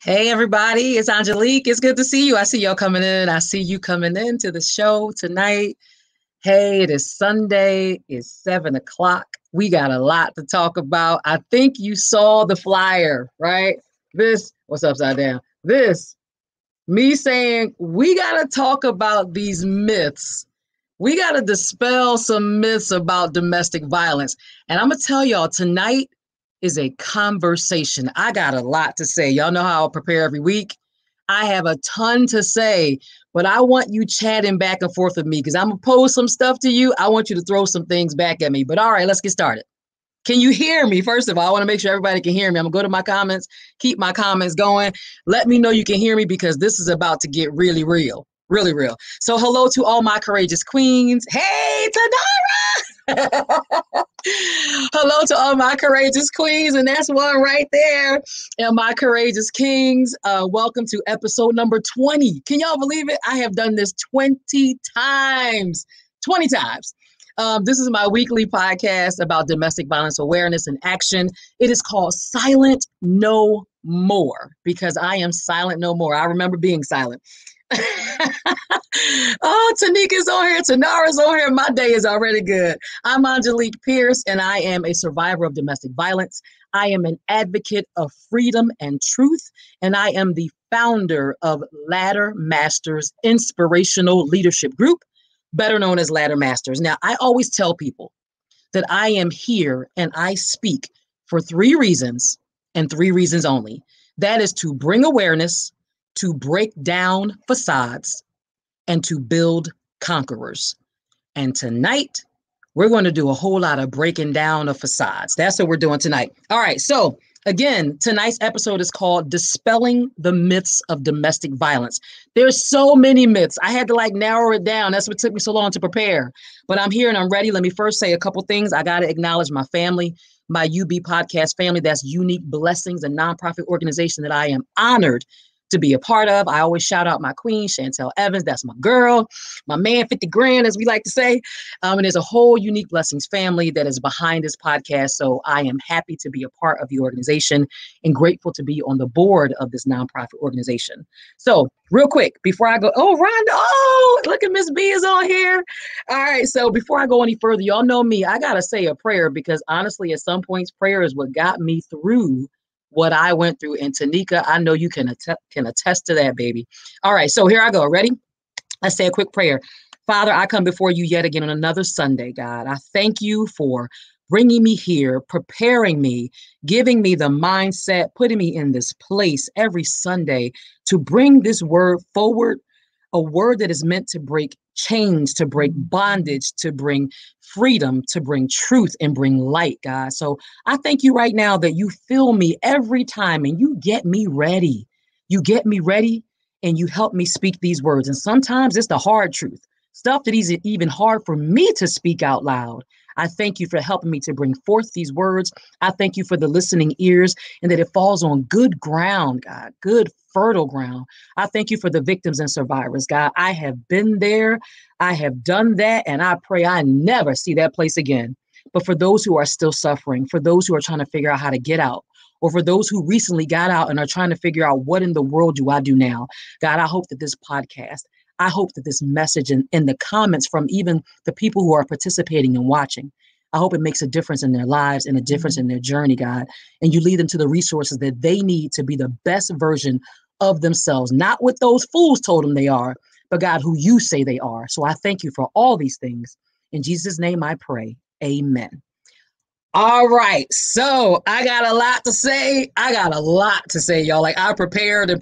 Hey, everybody, it's Angelique. It's good to see you. I see y'all coming in. I see you coming into the show tonight. Hey, it is Sunday. It's 7 o'clock. We got a lot to talk about. I think you saw the flyer, right? What's upside down? Me saying we got to talk about these myths. We got to dispel some myths about domestic violence. And I'm going to tell y'all tonight is a conversation. I got a lot to say. Y'all know how I prepare every week. I have a ton to say, but I want you chatting back and forth with me because I'm going to pose some stuff to you. I want you to throw some things back at me. But all right, let's get started. Can you hear me? First of all, I want to make sure everybody can hear me. I'm going to go to my comments, keep my comments going. Let me know you can hear me because this is about to get really real. Really real. So hello to all my courageous queens. Hey, Tadara! Hello to all my courageous queens, and that's one right there. And my courageous kings, welcome to episode number 20. Can y'all believe it? I have done this 20 times. 20 times. This is my weekly podcast about domestic violence awareness and action. It is called Silent No More because I am silent no more. I remember being silent. Oh, Tanika's on here. Tanara's on here. My day is already good. I'm Angelique Pierce, and I am a survivor of domestic violence. I am an advocate of freedom and truth, and I am the founder of Ladder Masters Inspirational Leadership Group, better known as Ladder Masters. Now, I always tell people that I am here and I speak for 3 reasons and 3 reasons only. That is to bring awareness, to break down facades, and to build conquerors. And tonight, we're going to do a whole lot of breaking down of facades. That's what we're doing tonight. All right. So again, tonight's episode is called Dispelling the Myths of Domestic Violence. There's so many myths. I had to narrow it down. That's what took me so long to prepare. But I'm here and I'm ready. Let me first say a couple things. I got to acknowledge my family, my UB podcast family. That's Unique Blessings, a nonprofit organization that I am honored to be a part of. I always shout out my queen, Chantel Evans. That's my girl, my man, 50 grand, as we like to say. And there's a whole Unique Blessings family that is behind this podcast. So I am happy to be a part of the organization and grateful to be on the board of this nonprofit organization. So real quick, before I go, look at Miss B is on here. All right. So before I go any further, y'all know me, I got to say a prayer because honestly, at some points, prayer is what got me through what I went through. And Tanika, I know you can attest to that, baby. All right, so here I go. Ready? Let's say a quick prayer. Father, I come before you yet again on another Sunday, God. I thank you for bringing me here, preparing me, giving me the mindset, putting me in this place every Sunday to bring this word forward, a word that is meant to break chains, to break bondage, to bring freedom, to bring truth and bring light, God. So I thank you right now that you fill me every time and you get me ready. You get me ready and you help me speak these words. And sometimes it's the hard truth, stuff that is even hard for me to speak out loud. I thank you for helping me to bring forth these words. I thank you for the listening ears and that it falls on good ground, God, good fertile ground. I thank you for the victims and survivors, God. I have been there. I have done that. And I pray I never see that place again. But for those who are still suffering, for those who are trying to figure out how to get out, or for those who recently got out and are trying to figure out what in the world do I do now, God, I hope that this podcast, I hope that this message in the comments from even the people who are participating and watching, I hope it makes a difference in their lives and a difference in their journey, God. And you lead them to the resources that they need to be the best version of themselves, not what those fools told them they are, but God, who you say they are. So I thank you for all these things. In Jesus' name I pray. Amen. All right. So I got a lot to say. Y'all. I prepared and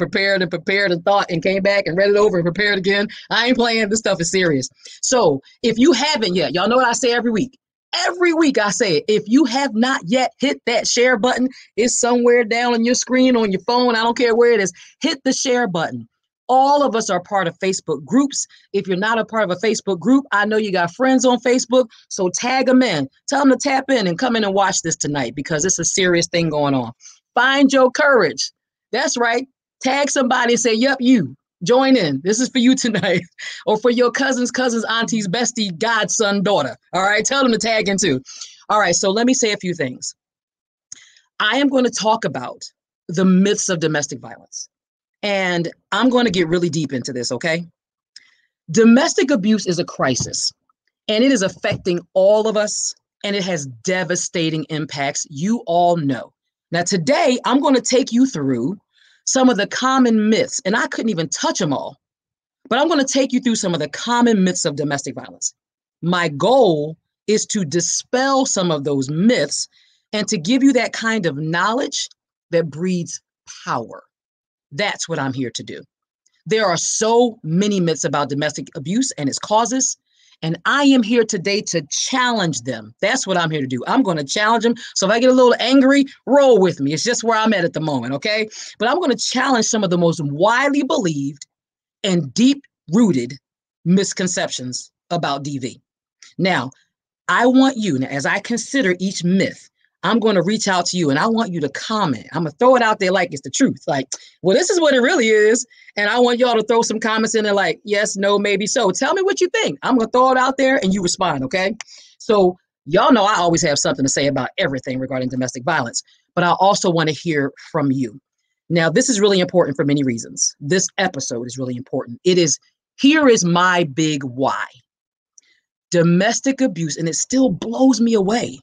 thought and came back and read it over and prepared again. I ain't playing. This stuff is serious. So if you haven't yet, y'all know what I say every week. Every week I say it. If you have not yet hit that share button, it's somewhere down on your screen, on your phone. I don't care where it is. Hit the share button. All of us are part of Facebook groups. If you're not a part of a Facebook group, I know you got friends on Facebook, so tag them in. Tell them to tap in and come in and watch this tonight because it's a serious thing going on. Find your courage. That's right. Tag somebody and say, yep, you. Join in. This is for you tonight. Or for your cousins, aunties, bestie, godson, daughter. All right. Tell them to tag in too. All right. So let me say a few things. I am going to talk about the myths of domestic violence. And I'm going to get really deep into this, okay? Domestic abuse is a crisis, and it is affecting all of us, and it has devastating impacts. You all know. Now, today, I'm going to take you through some of the common myths, and I couldn't even touch them all, but I'm going to take you through some of the common myths of domestic violence. My goal is to dispel some of those myths and to give you that kind of knowledge that breeds power. That's what I'm here to do. There are so many myths about domestic abuse and its causes, and I am here today to challenge them. That's what I'm here to do. I'm going to challenge them. So if I get a little angry, roll with me. It's just where I'm at the moment, okay? But I'm going to challenge some of the most widely believed and deep-rooted misconceptions about DV. Now, I want you, as I consider each myth, I'm going to reach out to you and I want you to comment. I'm going to throw it out there like it's the truth. Like, well, this is what it really is. And I want y'all to throw some comments in there like, yes, no, maybe so. Tell me what you think. I'm going to throw it out there and you respond, okay? So y'all know I always have something to say about everything regarding domestic violence, but I also want to hear from you. Now, this is really important for many reasons. This episode is really important. Here is my big why. Domestic abuse, and it still blows me away.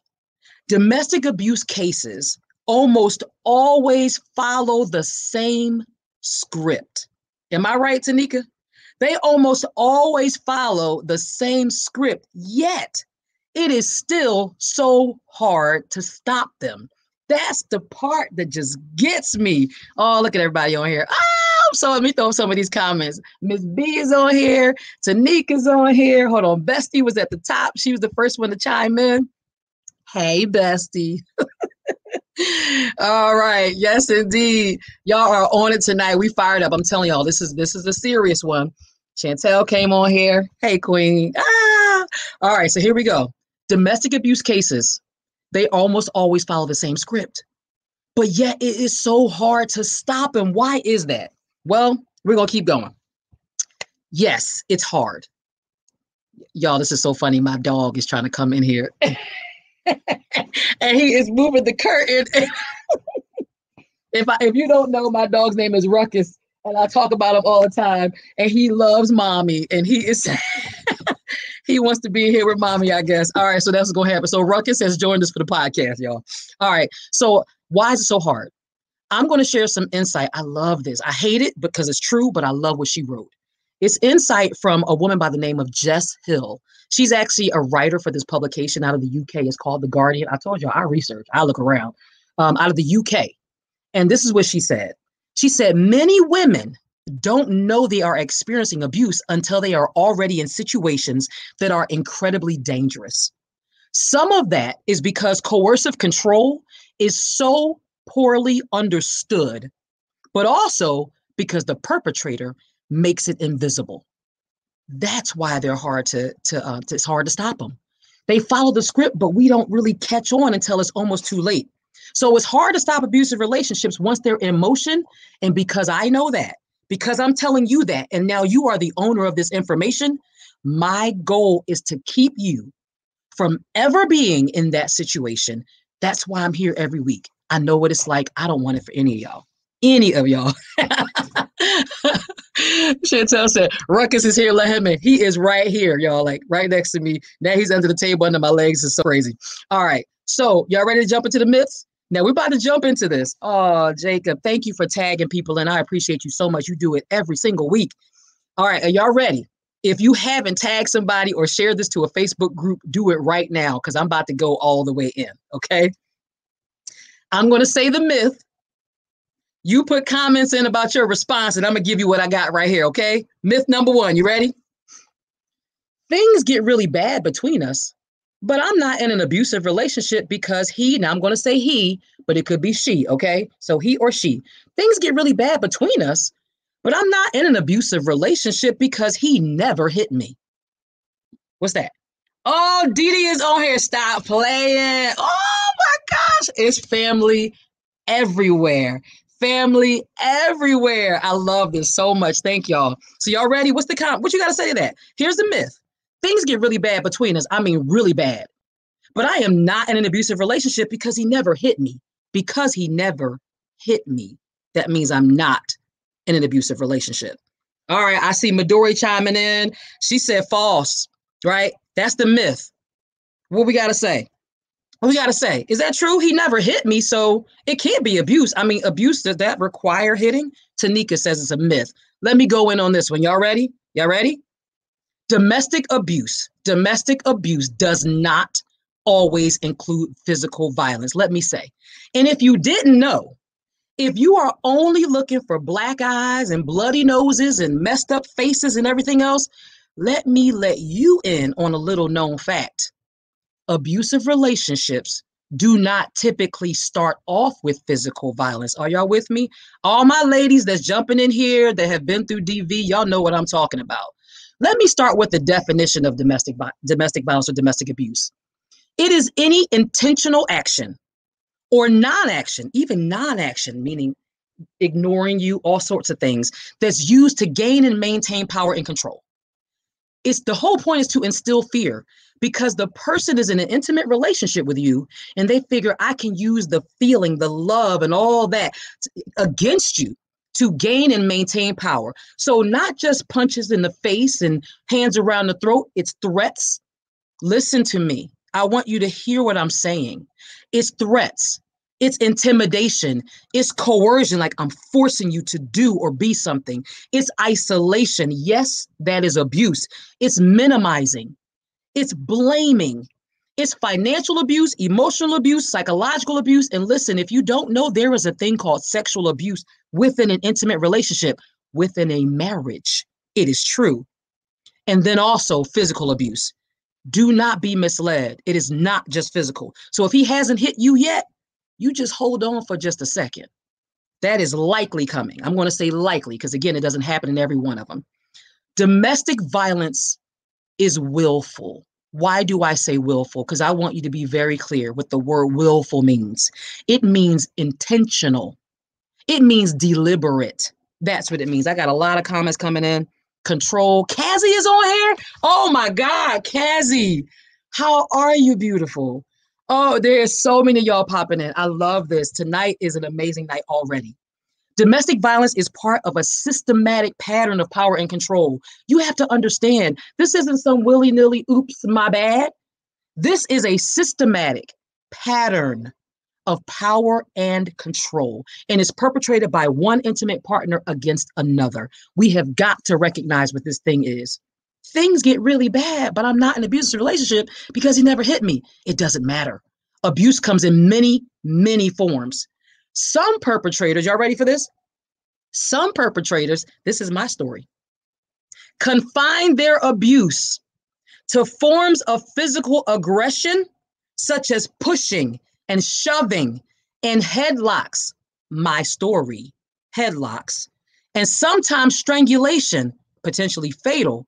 Domestic abuse cases almost always follow the same script. Am I right, Tanika? They almost always follow the same script, yet it is still so hard to stop them. That's the part that just gets me. Oh, look at everybody on here. So let me throw some of these comments. Miss B is on here. Tanika's on here. Hold on. Bestie was at the top. She was the first one to chime in. Hey, Bestie. All right. Yes, indeed. Y'all are on it tonight. We fired up. I'm telling y'all, this is a serious one. Chantel came on here. Hey, Queen. All right. So here we go. Domestic abuse cases, they almost always follow the same script. But yet it is so hard to stop them. Why is that? Well, we're going to keep going. Yes, it's hard. Y'all, this is so funny. My dog is trying to come in here. And he is moving the curtain. If you don't know, my dog's name is Ruckus, and I talk about him all the time. And he loves mommy, and he wants to be here with mommy, I guess. All right, so that's what's gonna happen. So Ruckus has joined us for the podcast, y'all. All right, so why is it so hard? I'm going to share some insight. I love this. I hate it because it's true, but I love what she wrote. It's insight from a woman by the name of Jess Hill. She's actually a writer for this publication out of the UK. It's called The Guardian. I told you, I research, I look around, out of the UK. And this is what she said. She said, many women don't know they are experiencing abuse until they are already in situations that are incredibly dangerous. Some of that is because coercive control is so poorly understood, but also because the perpetrator makes it invisible. That's why they're it's hard to stop them. They follow the script, but we don't really catch on until it's almost too late. So it's hard to stop abusive relationships once they're in motion. And because I know that, because I'm telling you that, and now you are the owner of this information, my goal is to keep you from ever being in that situation. That's why I'm here every week. I know what it's like. I don't want it for any of y'all. Any of y'all. Chantel said, Ruckus is here. Let him in. He is right here, y'all, like right next to me. Now he's under the table under my legs. It's so crazy. All right. So y'all ready to jump into the myths? Now we're about to jump into this. Oh, Jacob, thank you for tagging people. And I appreciate you so much. You do it every single week. All right. Are y'all ready? If you haven't tagged somebody or shared this to a Facebook group, do it right now because I'm about to go all the way in. Okay. I'm going to say the myth. You put comments in about your response, and I'm going to give you what I got right here, okay? Myth number 1, you ready? Things get really bad between us, but I'm not in an abusive relationship because now I'm going to say he, but it could be she, okay? So he or she. Things get really bad between us, but I'm not in an abusive relationship because he never hit me. What's that? Oh, Dee Dee is on here. Stop playing. Oh, my gosh. It's family everywhere. Family everywhere. I love this so much. Thank y'all. So y'all ready? What you got to say to that? Here's the myth. Things get really bad between us. I mean, really bad. But I am not in an abusive relationship because he never hit me. Because he never hit me. That means I'm not in an abusive relationship. All right, I see Midori chiming in. She said false, right? That's the myth. What we got to say? What we got to say? Is that true? He never hit me, so it can't be abuse. I mean, abuse, does that require hitting? Tanika says it's a myth. Let me go in on this one. Y'all ready? Y'all ready? Domestic abuse. Domestic abuse does not always include physical violence, let me say. And if you didn't know, if you are only looking for black eyes and bloody noses and messed up faces and everything else, let me let you in on a little known fact. Abusive relationships do not typically start off with physical violence. Are y'all with me? All my ladies that's jumping in here that have been through DV, y'all know what I'm talking about. Let me start with the definition of domestic violence or domestic abuse. It is any intentional action or non-action, even non-action, meaning ignoring you, all sorts of things, that's used to gain and maintain power and control. It's the whole point is to instill fear because the person is in an intimate relationship with you and they figure I can use the feeling, the love, and all that against you to gain and maintain power. So not just punches in the face and hands around the throat, it's threats. Listen to me. I want you to hear what I'm saying. It's threats. It's intimidation. It's coercion, like I'm forcing you to do or be something. It's isolation. Yes, that is abuse. It's minimizing. It's blaming. It's financial abuse, emotional abuse, psychological abuse. And listen, if you don't know, there is a thing called sexual abuse within an intimate relationship, within a marriage. It is true. And then also physical abuse. Do not be misled. It is not just physical. So if he hasn't hit you yet, you just hold on for just a second. That is likely coming. I'm going to say likely because, again, it doesn't happen in every one of them. Domestic violence is willful. Why do I say willful? Because I want you to be very clear what the word willful means. It means intentional. It means deliberate. That's what it means. I got a lot of comments coming in. Control. Cassie is on here. Oh my God, Cassie. How are you, beautiful? Oh, there's so many of y'all popping in. I love this. Tonight is an amazing night already. Domestic violence is part of a systematic pattern of power and control. You have to understand, this isn't some willy-nilly, oops, my bad. This is a systematic pattern of power and control, and it's perpetrated by one intimate partner against another. We have got to recognize what this thing is. Things get really bad, but I'm not in an abusive relationship because he never hit me. It doesn't matter. Abuse comes in many, many forms. Some perpetrators, y'all ready for this? Some perpetrators, this is my story, confine their abuse to forms of physical aggression, such as pushing and shoving and headlocks. My story, headlocks, and sometimes strangulation, potentially fatal.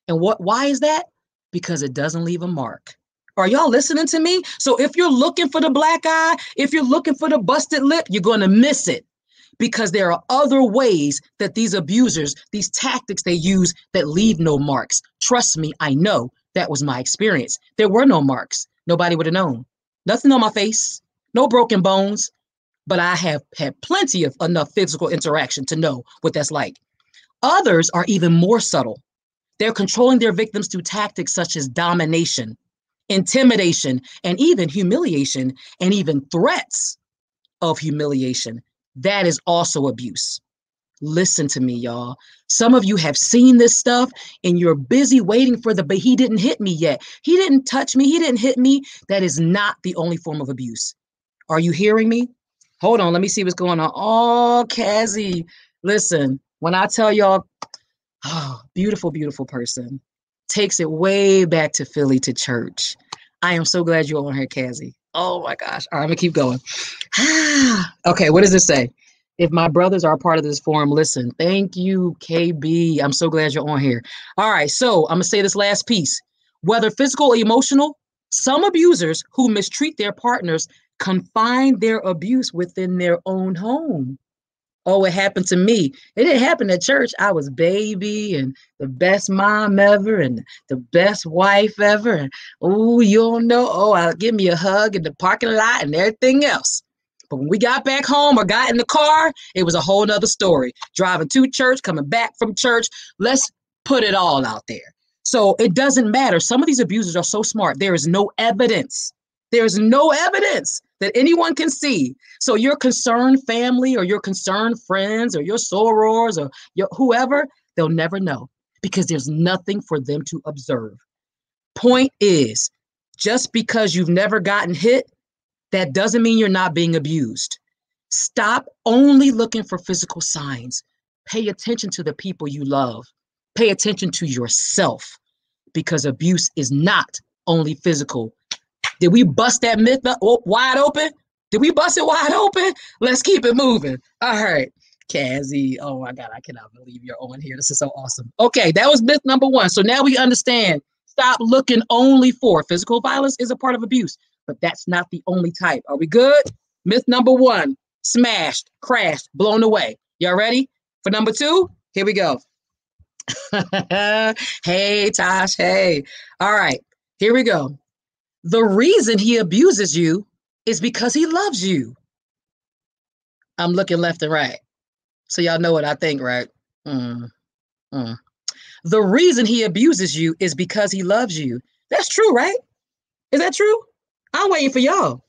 And why is that? Because it doesn't leave a mark. Are y'all listening to me? So if you're looking for the black eye, if you're looking for the busted lip, you're going to miss it because there are other ways that these abusers, these tactics they use that leave no marks. Trust me, I know that was my experience. There were no marks. Nobody would have known. Nothing on my face, no broken bones, but I have had plenty of enough physical interaction to know what that's like. Others are even more subtle. They're controlling their victims through tactics such as domination, intimidation, and even humiliation, and even threats of humiliation. That is also abuse. Listen to me, y'all. Some of you have seen this stuff and you're busy waiting for but he didn't hit me yet. He didn't touch me. He didn't hit me. That is not the only form of abuse. Are you hearing me? Hold on. Let me see what's going on. Oh, Cassie. Listen, when I tell y'all, oh, beautiful, beautiful person. Takes it way back to Philly to church. I am so glad you're on here, Cassie. Oh my gosh. All right, I'm gonna keep going. Okay, what does this say? If my brothers are a part of this forum, listen. Thank you, KB. I'm so glad you're on here. All right, so I'm gonna say this last piece. Whether physical or emotional, some abusers who mistreat their partners confine their abuse within their own home. Oh, it happened to me. It didn't happen at church. I was baby and the best mom ever and the best wife ever. And oh, you don't know. Oh, I'll give me a hug in the parking lot and everything else. But when we got back home or got in the car, it was a whole nother story. Driving to church, coming back from church. Let's put it all out there. So it doesn't matter. Some of these abusers are so smart. There is no evidence. There is no evidence that anyone can see. So your concerned family or your concerned friends or your sorors or your whoever, they'll never know because there's nothing for them to observe. Point is, just because you've never gotten hit, that doesn't mean you're not being abused. Stop only looking for physical signs. Pay attention to the people you love. Pay attention to yourself because abuse is not only physical. Did we bust that myth wide open? Did we bust it wide open? Let's keep it moving. All right. Kazzy, oh my God, I cannot believe you're on here. This is so awesome. Okay, that was myth number one. So now we understand. Stop looking only for physical violence is a part of abuse, but that's not the only type. Are we good? Myth number one, smashed, crashed, blown away. Y'all ready for number two? Here we go. Hey, Tosh, hey. All right, here we go. The reason he abuses you is because he loves you. I'm looking left and right. So y'all know what I think, right? The reason he abuses you is because he loves you. That's true, right? Is that true? I'm waiting for y'all.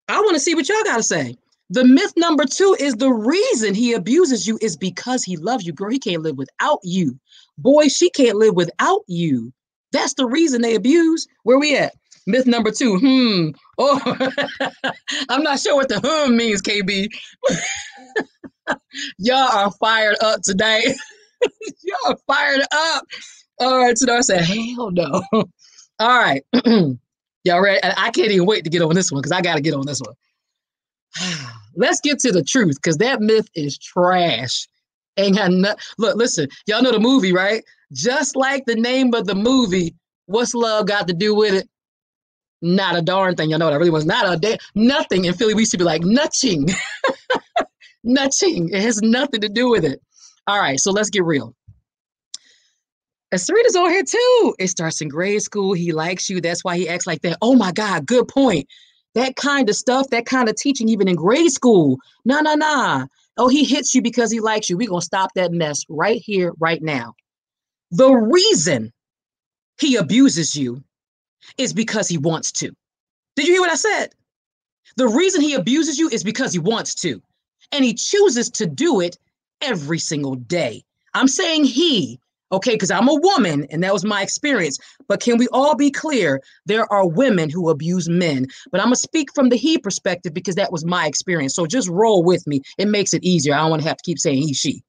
I want to see what y'all got to say. The myth number two is the reason he abuses you is because he loves you. Girl, he can't live without you. Boy, she can't live without you. That's the reason they abuse. Where we at? Myth number two. Oh, I'm not sure what the means, KB. Y'all are fired up today. Y'all are fired up. All right, so I said, hell no. All right. Y'all ready? I can't even wait to get on this one because I got to get on this one. Let's get to the truth because that myth is trash. Ain't got no, look, listen, y'all know the movie, right? Just like the name of the movie, what's love got to do with it? Not a darn thing. Y'all know what I really was. Not a damn, nothing. In Philly, we used to be like, nutching. Nutching. It has nothing to do with it. All right, so let's get real. Sarita's on here too. It starts in grade school. He likes you. That's why he acts like that. Oh my God, good point. That kind of stuff, that kind of teaching, even in grade school. Nah. Oh, he hits you because he likes you. We're going to stop that mess right here, right now. The reason he abuses you is because he wants to. Did you hear what I said? The reason he abuses you is because he wants to. And he chooses to do it every single day. I'm saying he, okay, because I'm a woman and that was my experience. But can we all be clear? There are women who abuse men. But I'm going to speak from the he perspective because that was my experience. So just roll with me. It makes it easier. I don't want to have to keep saying he, she.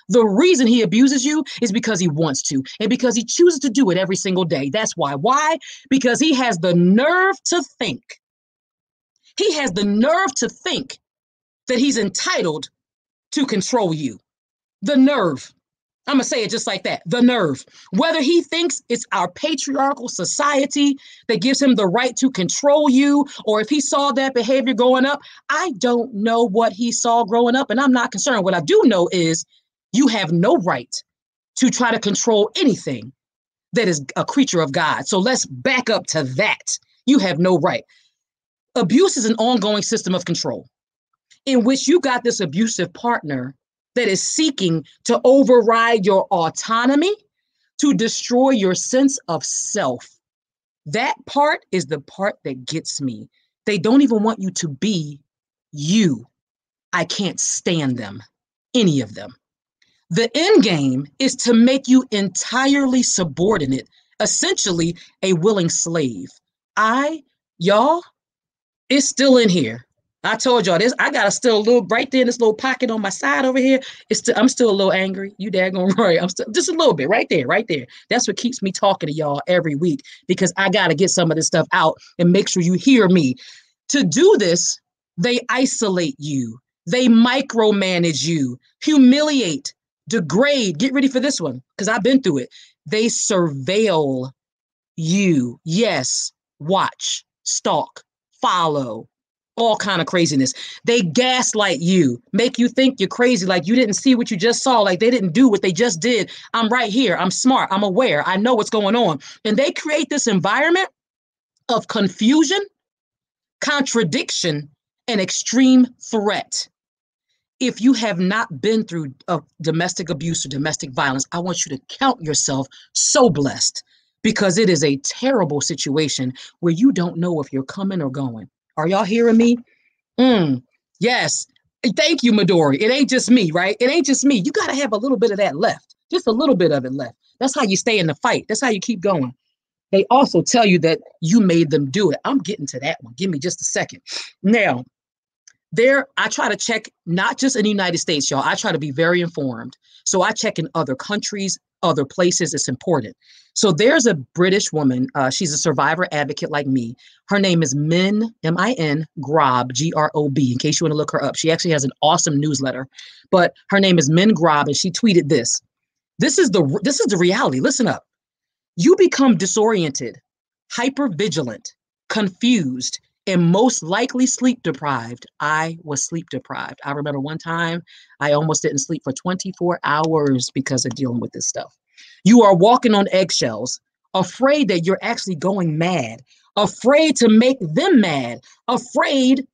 The reason he abuses you is because he wants to and because he chooses to do it every single day. That's why. Why? Because he has the nerve to think. He has the nerve to think that he's entitled to control you. The nerve. I'm going to say it just like that. The nerve. Whether he thinks it's our patriarchal society that gives him the right to control you, or if he saw that behavior growing up, I don't know what he saw growing up, and I'm not concerned. What I do know is you have no right to try to control anything that is a creature of God. So let's back up to that. You have no right. Abuse is an ongoing system of control in which you got this abusive partner that is seeking to override your autonomy, to destroy your sense of self. That part is the part that gets me. They don't even want you to be you. I can't stand them, any of them. The end game is to make you entirely subordinate, essentially a willing slave. Y'all, it's still in here. I told y'all this. I got still a little right there in this little pocket on my side over here. I'm still a little angry. You daggone right. I'm still just a little bit right there, right there. That's what keeps me talking to y'all every week because I got to get some of this stuff out and make sure you hear me. To do this, they isolate you. They micromanage you, humiliate, degrade. Get ready for this one because I've been through it. They surveil you. Yes, watch, stalk, follow. All kind of craziness. They gaslight you, make you think you're crazy, like you didn't see what you just saw, like they didn't do what they just did. I'm right here. I'm smart. I'm aware. I know what's going on. And they create this environment of confusion, contradiction, an extreme threat. If you have not been through domestic abuse or domestic violence, I want you to count yourself so blessed, because it is a terrible situation where you don't know if you're coming or going. Are y'all hearing me? Yes. Thank you, Midori. It ain't just me, right? It ain't just me. You got to have a little bit of that left, just a little bit of it left. That's how you stay in the fight. That's how you keep going. They also tell you that you made them do it. I'm getting to that one. Give me just a second. Now, I try to check not just in the United States, y'all. I try to be very informed. So I check in other countries, other places. It's important. So there's a British woman. She's a survivor advocate like me. Her name is Min, M-I-N, Grob, G-R-O-B, in case you want to look her up. She actually has an awesome newsletter. But her name is Min Grob, and she tweeted this. This is the reality. Listen up. You become disoriented, hypervigilant, confused, and most likely sleep deprived. I was sleep deprived. I remember one time I almost didn't sleep for 24 hours because of dealing with this stuff. You are walking on eggshells, afraid that you're actually going mad, afraid to make them mad, afraid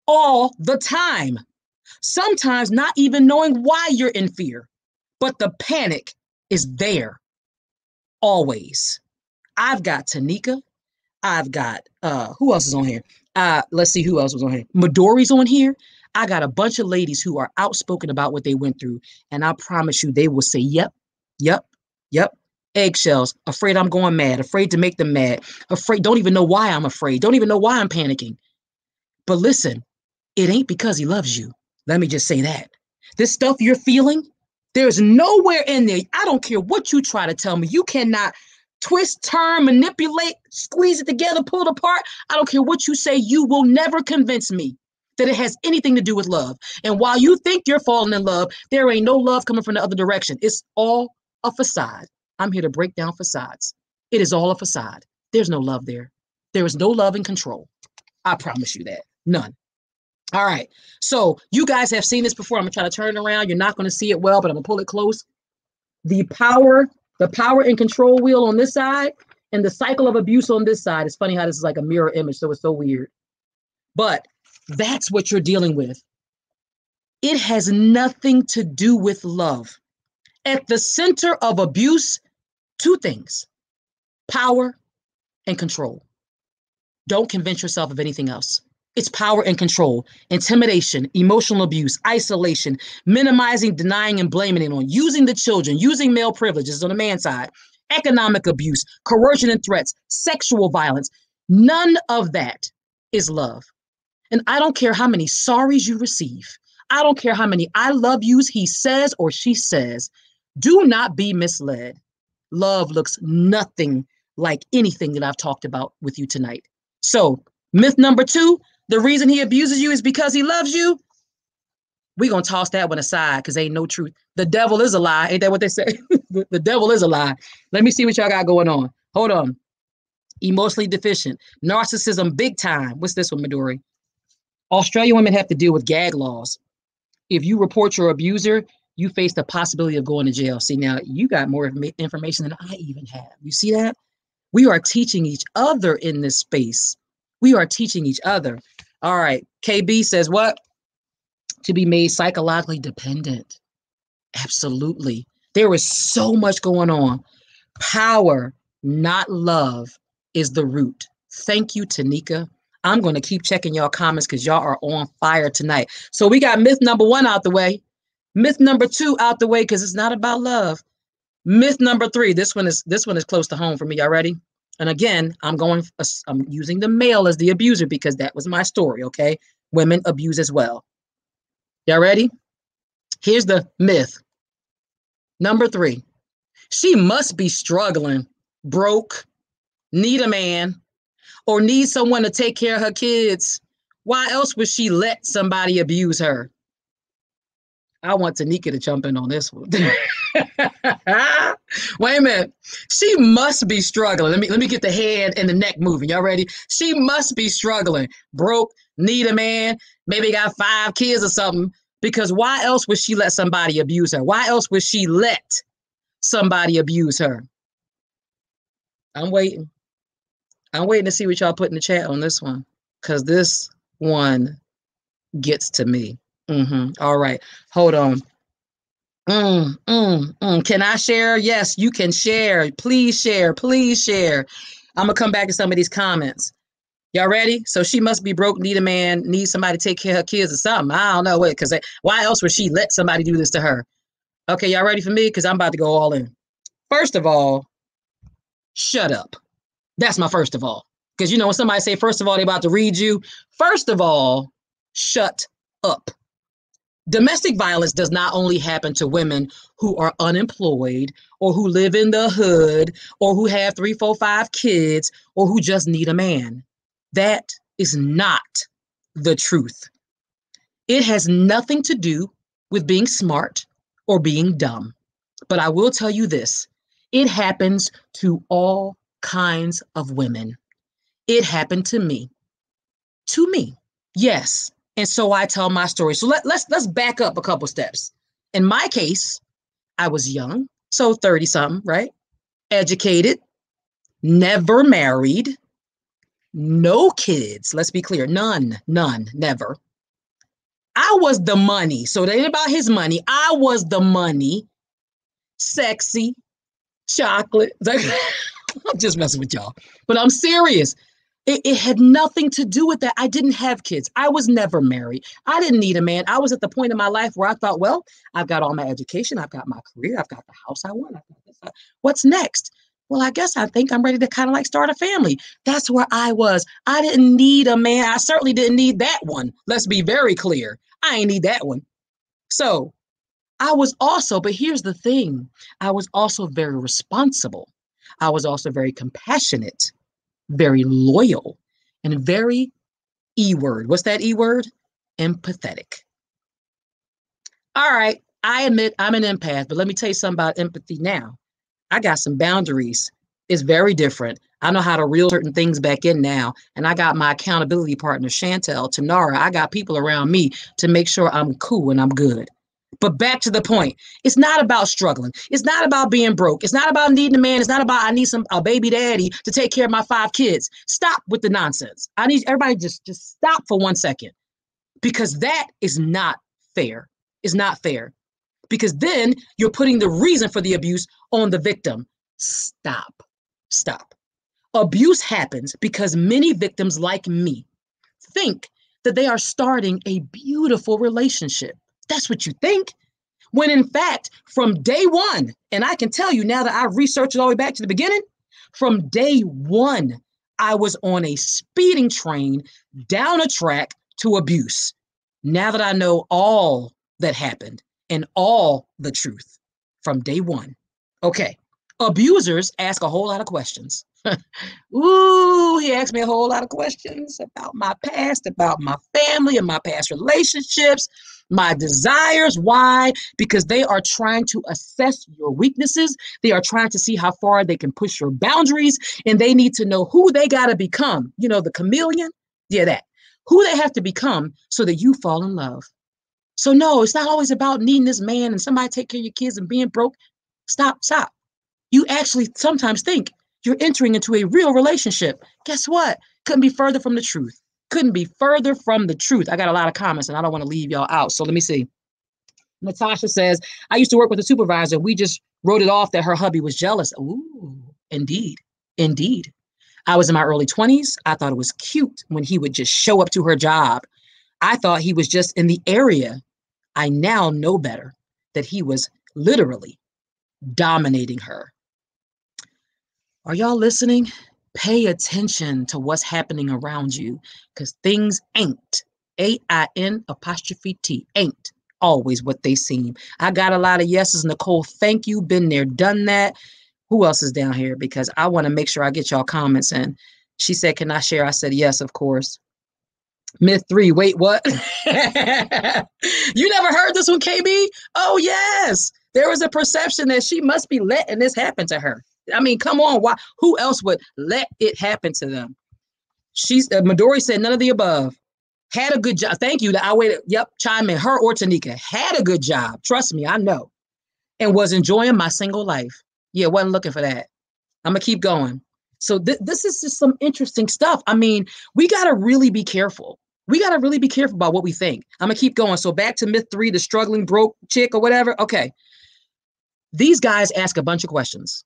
all the time. Sometimes not even knowing why you're in fear, but the panic is there always. I've got Tanika. I've got, who else is on here? Let's see who else was on here. Midori's on here. I got a bunch of ladies who are outspoken about what they went through. And I promise you, they will say, yep, yep, yep. Eggshells, afraid I'm going mad, afraid to make them mad, afraid, don't even know why I'm afraid, don't even know why I'm panicking. But listen, it ain't because he loves you. Let me just say that. This stuff you're feeling, there's nowhere in there. I don't care what you try to tell me. You cannot twist, turn, manipulate, squeeze it together, pull it apart. I don't care what you say. You will never convince me that it has anything to do with love. And while you think you're falling in love, there ain't no love coming from the other direction. It's all a facade. I'm here to break down facades. It is all a facade. There's no love there. There is no love and control. I promise you that. None. All right. So you guys have seen this before. I'm going to try to turn it around. You're not going to see it well, but I'm going to pull it close. The power and control wheel on this side and the cycle of abuse on this side. It's funny how this is like a mirror image, so it's so weird. But that's what you're dealing with. It has nothing to do with love. At the center of abuse, two things: power and control. Don't convince yourself of anything else. It's power and control, intimidation, emotional abuse, isolation, minimizing, denying, and blaming it on, using the children, using male privileges on the man's side, economic abuse, coercion and threats, sexual violence. None of that is love. And I don't care how many sorries you receive. I don't care how many I love yous he says or she says. Do not be misled. Love looks nothing like anything that I've talked about with you tonight. So, myth number 2, the reason he abuses you is because he loves you. We're going to toss that one aside because ain't no truth. The devil is a lie. Ain't that what they say? The devil is a lie. Let me see what y'all got going on. Hold on. Emotionally deficient. Narcissism big time. What's this one, Midori? Australian women have to deal with gag laws. If you report your abuser, you face the possibility of going to jail. See, now you got more information than I even have. You see that? We are teaching each other in this space. We are teaching each other. All right. KB says what? To be made psychologically dependent. Absolutely. There is so much going on. Power, not love, is the root. Thank you, Tanika. I'm going to keep checking y'all comments because y'all are on fire tonight. So we got myth number 1 out the way. Myth number 2 out the way because it's not about love. Myth number 3. This one is close to home for me. Y'all ready? And again, I'm using the male as the abuser because that was my story. Okay, women abuse as well. Y'all ready? Here's the myth. Number 3. She must be struggling, broke, need a man, or need someone to take care of her kids. Why else would she let somebody abuse her? I want Tanika to jump in on this one. Wait a minute. She must be struggling. Let me get the head and the neck moving. Y'all ready? She must be struggling. Broke, need a man, maybe got 5 kids or something. Because why else would she let somebody abuse her? Why else would she let somebody abuse her? I'm waiting. I'm waiting to see what y'all put in the chat on this one. Because this one gets to me. All right. Hold on. Can I share? Yes, you can share. Please share. Please share. I'm going to come back to some of these comments. Y'all ready? So she must be broke, need a man, need somebody to take care of her kids or something. I don't know what, because why else would she let somebody do this to her? Okay, y'all ready for me? Because I'm about to go all in. First of all, shut up. That's my first of all. Because you know, when somebody say, first of all, they're about to read you. First of all, shut up. Domestic violence does not only happen to women who are unemployed or who live in the hood or who have 3, 4, 5 kids or who just need a man. That is not the truth. It has nothing to do with being smart or being dumb. But I will tell you this, it happens to all kinds of women. It happened to me. To me. Yes. And so I tell my story. So let's back up a couple steps. In my case, I was young, so 30 something, right? Educated, never married, no kids. Let's be clear. None, never. I was the money. So it ain't about his money. I was the money. Sexy, chocolate. I'm just messing with y'all. But I'm serious. It had nothing to do with that. I didn't have kids. I was never married. I didn't need a man. I was at the point in my life where I thought, well, I've got all my education. I've got my career. I've got the house I want. I've got this. What's next? Well, I guess I think I'm ready to kind of like start a family. That's where I was. I didn't need a man. I certainly didn't need that one. Let's be very clear. I ain't need that one. So I was also, but here's the thing. I was also very responsible. I was also very compassionate, very loyal, and very E word. What's that E word? Empathetic. All right. I admit I'm an empath, but let me tell you something about empathy now. I got some boundaries. It's very different. I know how to reel certain things back in now. And I got my accountability partner, Chantel, Tanara. I got people around me to make sure I'm cool and I'm good. But back to the point, it's not about struggling. It's not about being broke. It's not about needing a man. It's not about I need a baby daddy to take care of my 5 kids. Stop with the nonsense. I need everybody just stop for 1 second, because that is not fair. It's not fair, because then you're putting the reason for the abuse on the victim. Stop. Abuse happens because many victims like me think that they are starting a beautiful relationship. That's what you think. When in fact, from day one, and I can tell you now that I've researched it all the way back to the beginning, from day one, I was on a speeding train down a track to abuse. Now that I know all that happened and all the truth from day one. Okay, abusers ask a whole lot of questions. Ooh, he asked me a whole lot of questions about my past, about my family and my past relationships, my desires. Why? Because they are trying to assess your weaknesses. They are trying to see how far they can push your boundaries, and they need to know who they got to become. You know, the chameleon? Yeah, that. Who they have to become so that you fall in love. So no, it's not always about needing this man and somebody take care of your kids and being broke. Stop. You actually sometimes think you're entering into a real relationship. Guess what? Couldn't be further from the truth. Couldn't be further from the truth. I got a lot of comments and I don't want to leave y'all out. So let me see. Natasha says, I used to work with a supervisor. We just wrote it off that her hubby was jealous. Ooh, indeed. I was in my early 20s. I thought it was cute when he would just show up to her job. I thought he was just in the area. I now know better, that he was literally dominating her. Are y'all listening? Pay attention to what's happening around you, because things ain't, AIN', ain't always what they seem. I got a lot of yeses. Nicole, thank you. Been there, done that. Who else is down here? Because I want to make sure I get y'all comments in. She said, can I share? I said, yes, of course. Myth 3, wait, what? You never heard this one, KB? Oh, yes. There was a perception that she must be letting this happen to her. I mean, come on. Why? Who else would let it happen to them? Midori said none of the above. Had a good job. Thank you. I waited. Yep. Chime in. Her or Tanika had a good job. Trust me, I know. And was enjoying my single life. Yeah, wasn't looking for that. I'm going to keep going. So this is just some interesting stuff. I mean, we got to really be careful. We got to really be careful about what we think. I'm going to keep going. So back to myth 3, the struggling broke chick or whatever. Okay. These guys ask a bunch of questions.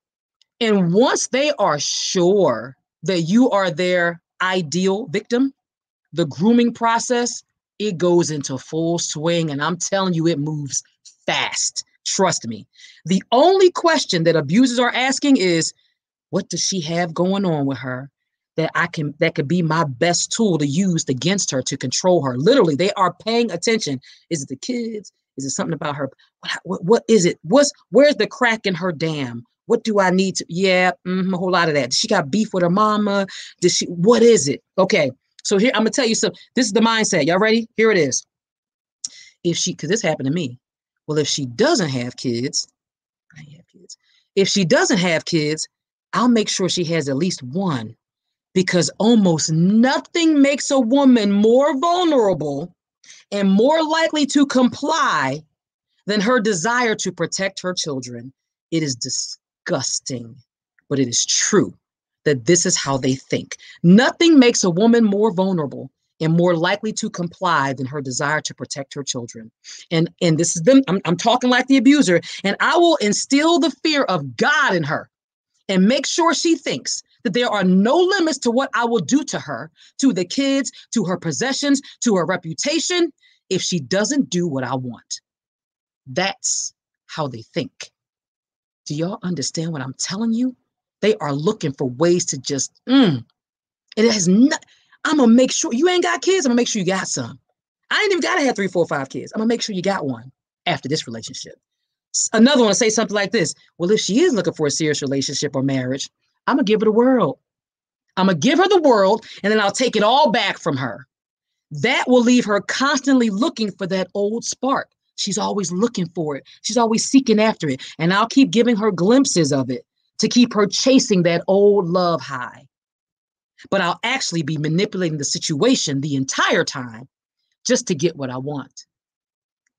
And once they are sure that you are their ideal victim, the grooming process, it goes into full swing. And I'm telling you, it moves fast. Trust me. The only question that abusers are asking is, what does she have going on with her that could be my best tool to use against her to control her? Literally, they are paying attention. Is it the kids? Is it something about her? What is it? Where's the crack in her dam? What do I need to? Yeah, a whole lot of that. She got beef with her mama. What is it? Okay, so here I'm gonna tell you something. This is the mindset. Y'all ready? Here it is. Because this happened to me. Well, if she doesn't have kids, I have kids. If she doesn't have kids, I'll make sure she has at least one, because almost nothing makes a woman more vulnerable and more likely to comply than her desire to protect her children. It is disgusting, but it is true that this is how they think. Nothing makes a woman more vulnerable and more likely to comply than her desire to protect her children. And this is them. I'm talking like the abuser, and I will instill the fear of God in her and make sure she thinks that there are no limits to what I will do to her, to the kids, to her possessions, to her reputation, if she doesn't do what I want. That's how they think. Do y'all understand what I'm telling you? They are looking for ways to just, it has not, I'm going to make sure you ain't got kids. I'm going to make sure you got some. I ain't even got to have 3, 4, 5 kids. I'm going to make sure you got one after this relationship. Another one to say something like this. Well, if she is looking for a serious relationship or marriage, I'm going to give her the world. I'm going to give her the world, and then I'll take it all back from her. That will leave her constantly looking for that old spark. She's always looking for it. She's always seeking after it. And I'll keep giving her glimpses of it to keep her chasing that old love high. But I'll actually be manipulating the situation the entire time just to get what I want.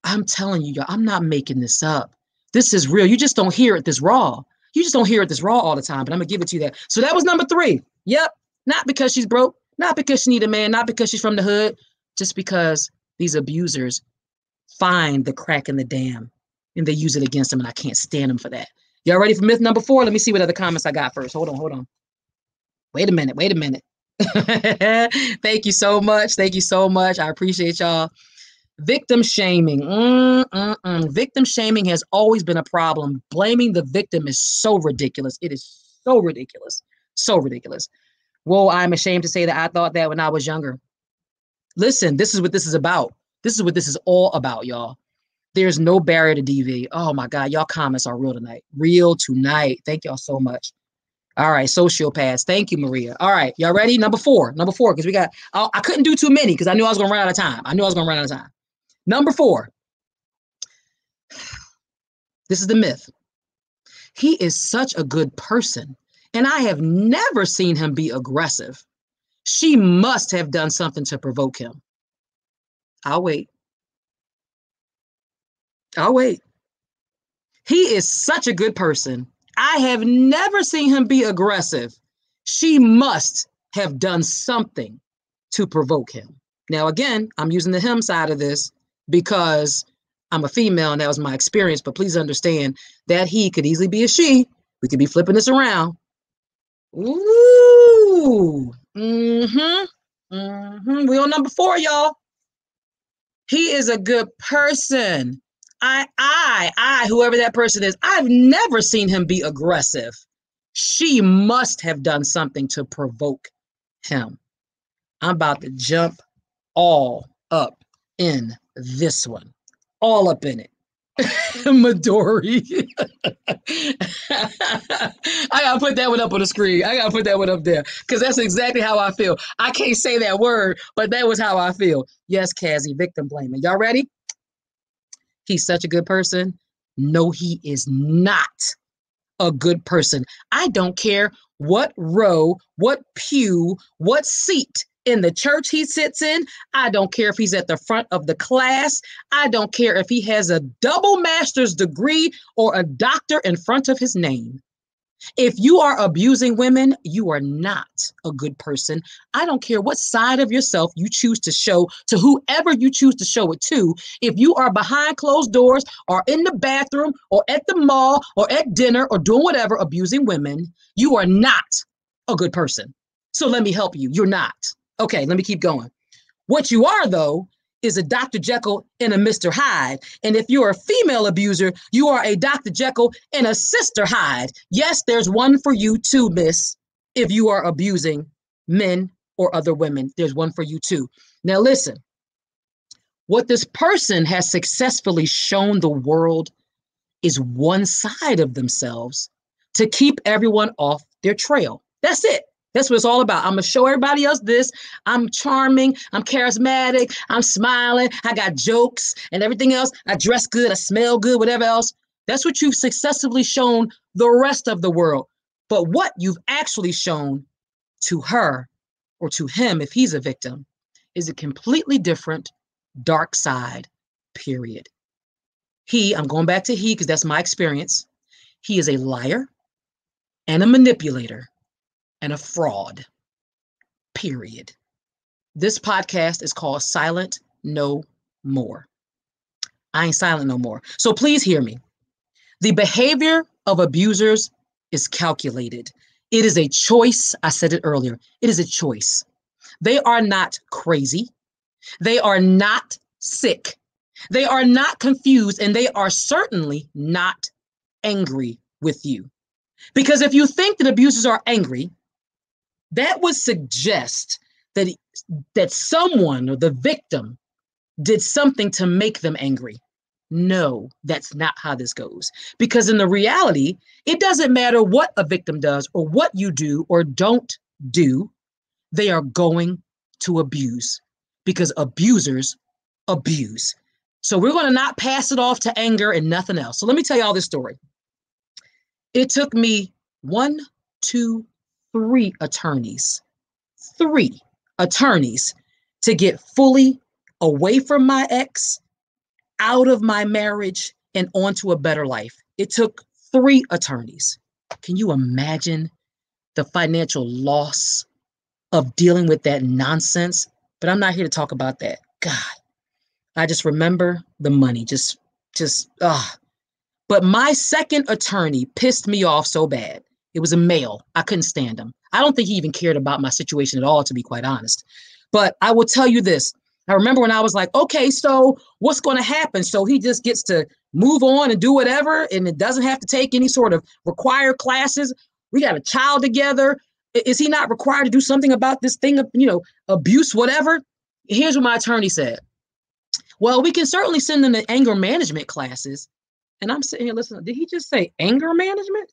I'm telling you, I'm not making this up. This is real. You just don't hear it this raw. You just don't hear it this raw all the time, but I'm going to give it to you that. So that was number 3. Yep. Not because she's broke, not because she need a man, not because she's from the hood, just because these abusers find the crack in the dam and they use it against them, and I can't stand them for that. Y'all ready for myth number 4? Let me see what other comments I got first. Hold on. Wait a minute. Thank you so much. I appreciate y'all. Victim shaming. Victim shaming has always been a problem. Blaming the victim is so ridiculous. It is so ridiculous. So ridiculous. Whoa, I'm ashamed to say that I thought that when I was younger. Listen, this is what this is about. This is what this is all about, y'all. There's no barrier to DV. Oh my God, y'all comments are real tonight. Real tonight. Thank y'all so much. All right, sociopaths. Thank you, Maria. All right, y'all ready? Number 4, because we got, I couldn't do too many because I knew I was going to run out of time. Number 4. This is the myth. He is such a good person, and I have never seen him be aggressive. She must have done something to provoke him. I'll wait. He is such a good person. I have never seen him be aggressive. She must have done something to provoke him. Now, again, I'm using the him side of this because I'm a female and that was my experience, but please understand that he could easily be a she. We could be flipping this around. Ooh. We on number 4, y'all. He is a good person. Whoever that person is, I've never seen him be aggressive. She must have done something to provoke him. I'm about to jump all up in this one. All up in it. Midori. I gotta put that one up on the screen. I gotta put that one up there because that's exactly how I feel. I can't say that word, but that was how I feel. Yes, Cassie, victim blaming. Y'all ready? He's such a good person. No, he is not a good person. I don't care what row, what pew, what seat in the church he sits in. I don't care if he's at the front of the class. I don't care if he has a double master's degree or a doctor in front of his name. If you are abusing women, you are not a good person. I don't care what side of yourself you choose to show to whoever you choose to show it to. If you are behind closed doors or in the bathroom or at the mall or at dinner or doing whatever, abusing women, you are not a good person. So let me help you. You're not. Okay, let me keep going. What you are, though, is a Dr. Jekyll and a Mr. Hyde. And if you're a female abuser, you are a Dr. Jekyll and a Sister Hyde. Yes, there's one for you too, miss. If you are abusing men or other women, there's one for you too. Now, listen, what this person has successfully shown the world is one side of themselves to keep everyone off their trail. That's it. That's what it's all about. I'm going to show everybody else this. I'm charming. I'm charismatic. I'm smiling. I got jokes and everything else. I dress good. I smell good, whatever else. That's what you've successfully shown the rest of the world. But what you've actually shown to her or to him, if he's a victim, is a completely different dark side, period. I'm going back to he because that's my experience. He is a liar and a manipulator and a fraud, period. This podcast is called Silent No More. I ain't silent no more. So please hear me. The behavior of abusers is calculated. It is a choice. I said it earlier. It is a choice. They are not crazy. They are not sick. They are not confused, and they are certainly not angry with you. Because if you think that abusers are angry, that would suggest that someone or the victim did something to make them angry. No, that's not how this goes. Because in the reality, it doesn't matter what a victim does or what you do or don't do, they are going to abuse because abusers abuse. So we're going to not pass it off to anger and nothing else. So let me tell you all this story. It took me 1, 2, 3 attorneys to get fully away from my ex, out of my marriage, and onto a better life. It took 3 attorneys. Can you imagine the financial loss of dealing with that nonsense? But I'm not here to talk about that. God, I just remember the money. But my second attorney pissed me off so bad. It was a male. I couldn't stand him. I don't think he even cared about my situation at all, to be quite honest. But I will tell you this. I remember when I was like, okay, so what's going to happen? So he just gets to move on and do whatever, and it doesn't have to take any sort of required classes. We got a child together. Is he not required to do something about this thing of, abuse, whatever? Here's what my attorney said. Well, we can certainly send them to anger management classes. And I'm sitting here listening. Did he just say anger management?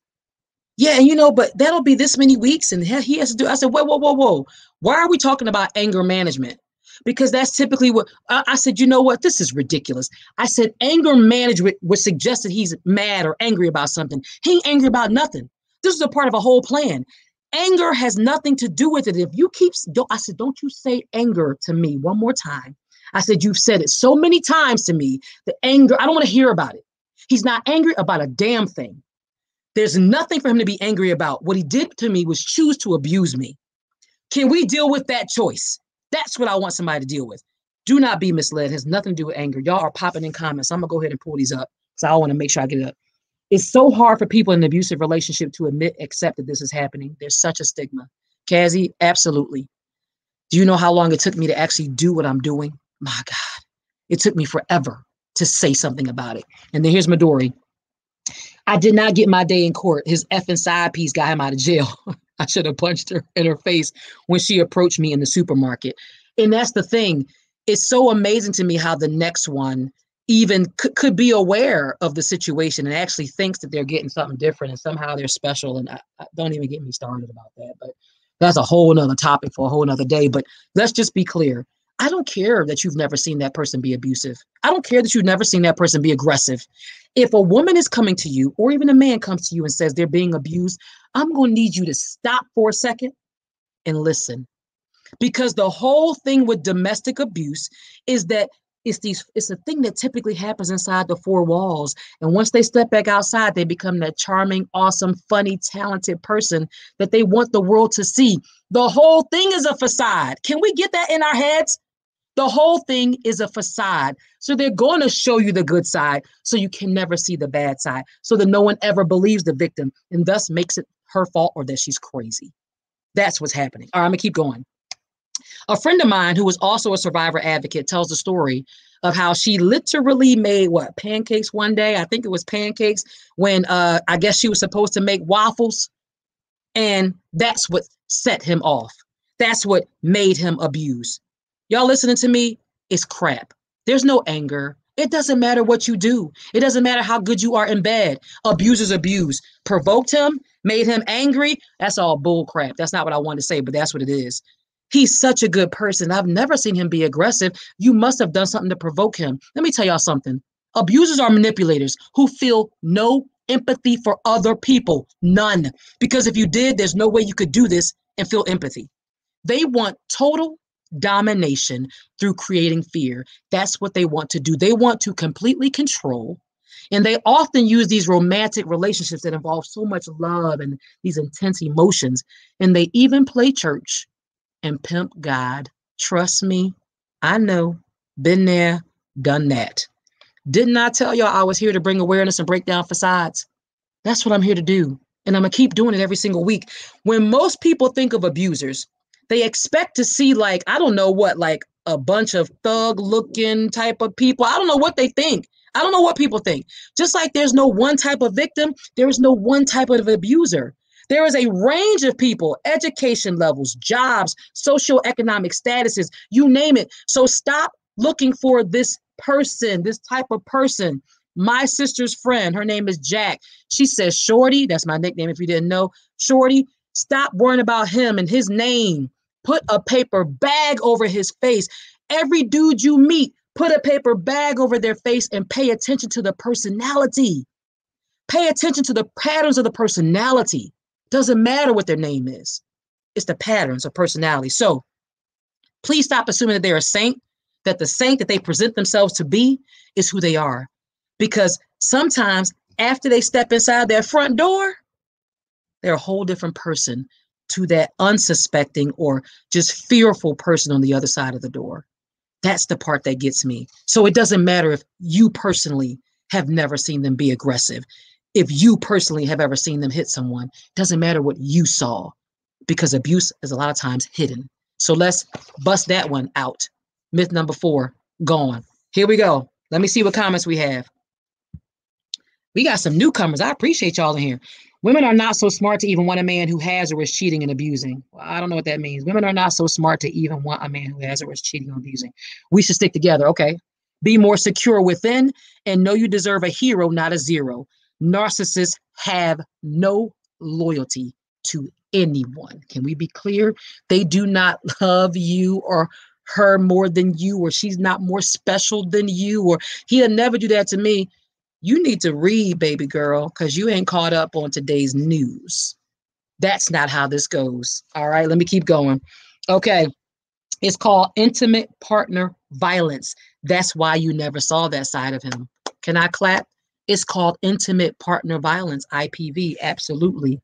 Yeah, but that'll be this many weeks, and he has to do. I said, whoa. Why are we talking about anger management? Because that's typically what I said. You know what? This is ridiculous. I said anger management would suggest that he's mad or angry about something. He ain't angry about nothing. This is a part of a whole plan. Anger has nothing to do with it. If you I said, don't you say anger to me one more time. I said, you've said it so many times to me, the anger, I don't want to hear about it. He's not angry about a damn thing. There's nothing for him to be angry about. What he did to me was choose to abuse me. Can we deal with that choice? That's what I want somebody to deal with. Do not be misled. It has nothing to do with anger. Y'all are popping in comments. I'm going to go ahead and pull these up because I want to make sure I get it up. It's so hard for people in an abusive relationship to accept that this is happening. There's such a stigma. Cassie, absolutely. Do you know how long it took me to actually do what I'm doing? My God, it took me forever to say something about it. And then here's Midori. I did not get my day in court. His effing side piece got him out of jail. I should have punched her in her face when she approached me in the supermarket. And that's the thing. It's so amazing to me how the next one even could be aware of the situation and actually thinks that they're getting something different and somehow they're special. And I don't even get me started about that. But that's a whole nother topic for a whole nother day. But let's just be clear. I don't care that you've never seen that person be abusive. I don't care that you've never seen that person be aggressive. If a woman is coming to you or even a man comes to you and says they're being abused, I'm going to need you to stop for a second and listen. Because the whole thing with domestic abuse is that It's a thing that typically happens inside the four walls. And once they step back outside, they become that charming, awesome, funny, talented person that they want the world to see. The whole thing is a facade. Can we get that in our heads? The whole thing is a facade. So they're going to show you the good side so you can never see the bad side, so that no one ever believes the victim and thus makes it her fault or that she's crazy. That's what's happening. All right, I'm going to keep going. A friend of mine who was also a survivor advocate tells the story of how she literally made pancakes one day. I think it was pancakes when I guess she was supposed to make waffles. And that's what set him off. That's what made him abuse. Y'all listening to me? It's crap. There's no anger. It doesn't matter what you do. It doesn't matter how good you are in bed. Abusers abuse. Provoked him, made him angry. That's all bull crap. That's not what I wanted to say, but that's what it is. He's such a good person. I've never seen him be aggressive. You must have done something to provoke him. Let me tell y'all something. Abusers are manipulators who feel no empathy for other people. None. Because if you did, there's no way you could do this and feel empathy. They want total domination through creating fear. That's what they want to do. They want to completely control. And they often use these romantic relationships that involve so much love and these intense emotions. And they even play church and pimp God. Trust me, I know. Been there, done that. Didn't I tell y'all I was here to bring awareness and break down facades? That's what I'm here to do. And I'm going to keep doing it every single week. When most people think of abusers, they expect to see like a bunch of thug looking type of people. I don't know what they think. I don't know what people think. Just like there's no one type of victim, there is no one type of abuser. There is a range of people, education levels, jobs, socioeconomic statuses, you name it. So stop looking for this person, this type of person. My sister's friend, her name is Jack. She says, Shorty, that's my nickname if you didn't know. Shorty, stop worrying about him and his name. Put a paper bag over his face. Every dude you meet, put a paper bag over their face and pay attention to the personality. Pay attention to the patterns of the personality. Doesn't matter what their name is. It's the patterns of personality. So please stop assuming that they're a saint, that the saint that they present themselves to be is who they are. Because sometimes after they step inside their front door, they're a whole different person to that unsuspecting or just fearful person on the other side of the door. That's the part that gets me. So it doesn't matter if you personally have never seen them be aggressive. If you personally have ever seen them hit someone, it doesn't matter what you saw, because abuse is a lot of times hidden. So let's bust that one out. Myth number 4, gone. Here we go. Let me see what comments we have. We got some newcomers. I appreciate y'all in here. Women are not so smart to even want a man who has or is cheating and abusing. Well, I don't know what that means. Women are not so smart to even want a man who has or is cheating and abusing. We should stick together. Okay. Be more secure within and know you deserve a hero, not a zero. Narcissists have no loyalty to anyone. Can we be clear? They do not love you or her more than you, or she's not more special than you, or he'll never do that to me. You need to read, baby girl, because you ain't caught up on today's news. That's not how this goes. All right, let me keep going. Okay, it's called intimate partner violence. That's why you never saw that side of him. Can I clap? It's called intimate partner violence, IPV, absolutely.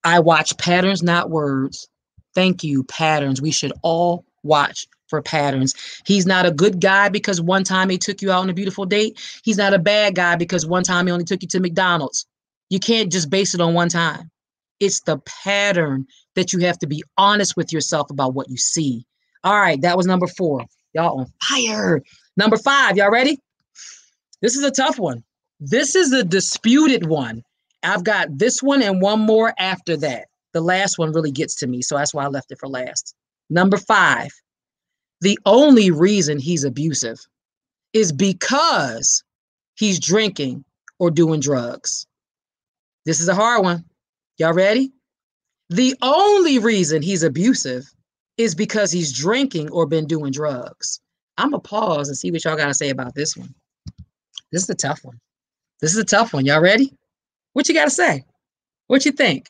I watch patterns, not words. Thank you, patterns. We should all watch for patterns. He's not a good guy because one time he took you out on a beautiful date. He's not a bad guy because one time he only took you to McDonald's. You can't just base it on one time. It's the pattern that you have to be honest with yourself about what you see. All right, that was number 4. Y'all on fire. Number 5, y'all ready? This is a tough one. This is a disputed one. I've got this one and one more after that. The last one really gets to me, so that's why I left it for last. Number 5, the only reason he's abusive is because he's drinking or doing drugs. This is a hard one. Y'all ready? The only reason he's abusive is because he's drinking or been doing drugs. I'm going to pause and see what y'all got to say about this one. This is a tough one. This is a tough one. Y'all ready? What you got to say? What you think?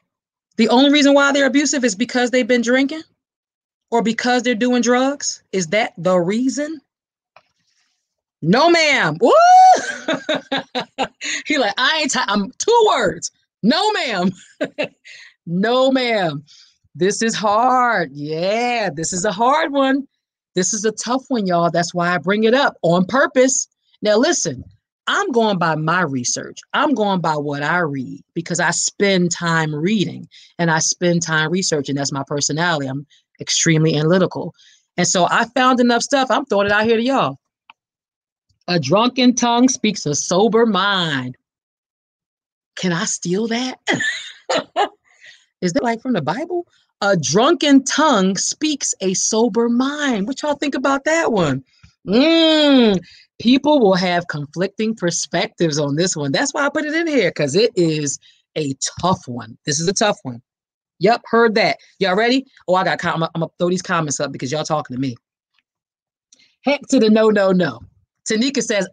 The only reason why they're abusive is because they've been drinking or because they're doing drugs? Is that the reason? No, ma'am. Woo! He like, I'm 2 words. No, ma'am. No, ma'am. This is hard. Yeah, this is a hard one. This is a tough one, y'all. That's why I bring it up on purpose. Now, listen, I'm going by my research. I'm going by what I read because I spend time reading and I spend time researching. That's my personality. I'm extremely analytical. And so I found enough stuff. I'm throwing it out here to y'all. A drunken tongue speaks a sober mind. Can I steal that? Is that like from the Bible? A drunken tongue speaks a sober mind. What y'all think about that one? Mm, People will have conflicting perspectives on this one. That's why I put it in here, because it is a tough one. This is a tough one. Yep, heard that. Y'all ready? Oh, I'm going to throw these comments up because y'all talking to me. Heck to the no, no, no. Tanika says,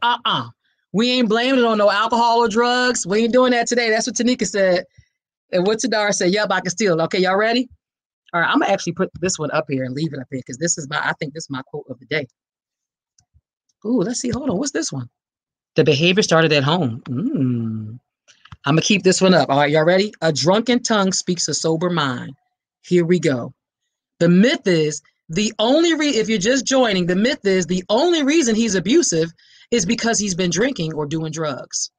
we ain't blaming it on no alcohol or drugs. We ain't doing that today. That's what Tanika said. And what Tadara said, yep, I can steal it. Okay, y'all ready? All right, I'm gonna actually put this one up here and leave it up here because I think this is my quote of the day. Ooh, let's see. Hold on. What's this one? The behavior started at home. I'm gonna keep this one up. All right, y'all ready? A drunken tongue speaks a sober mind. Here we go. The myth is if you're just joining, the myth is the only reason he's abusive is because he's been drinking or doing drugs.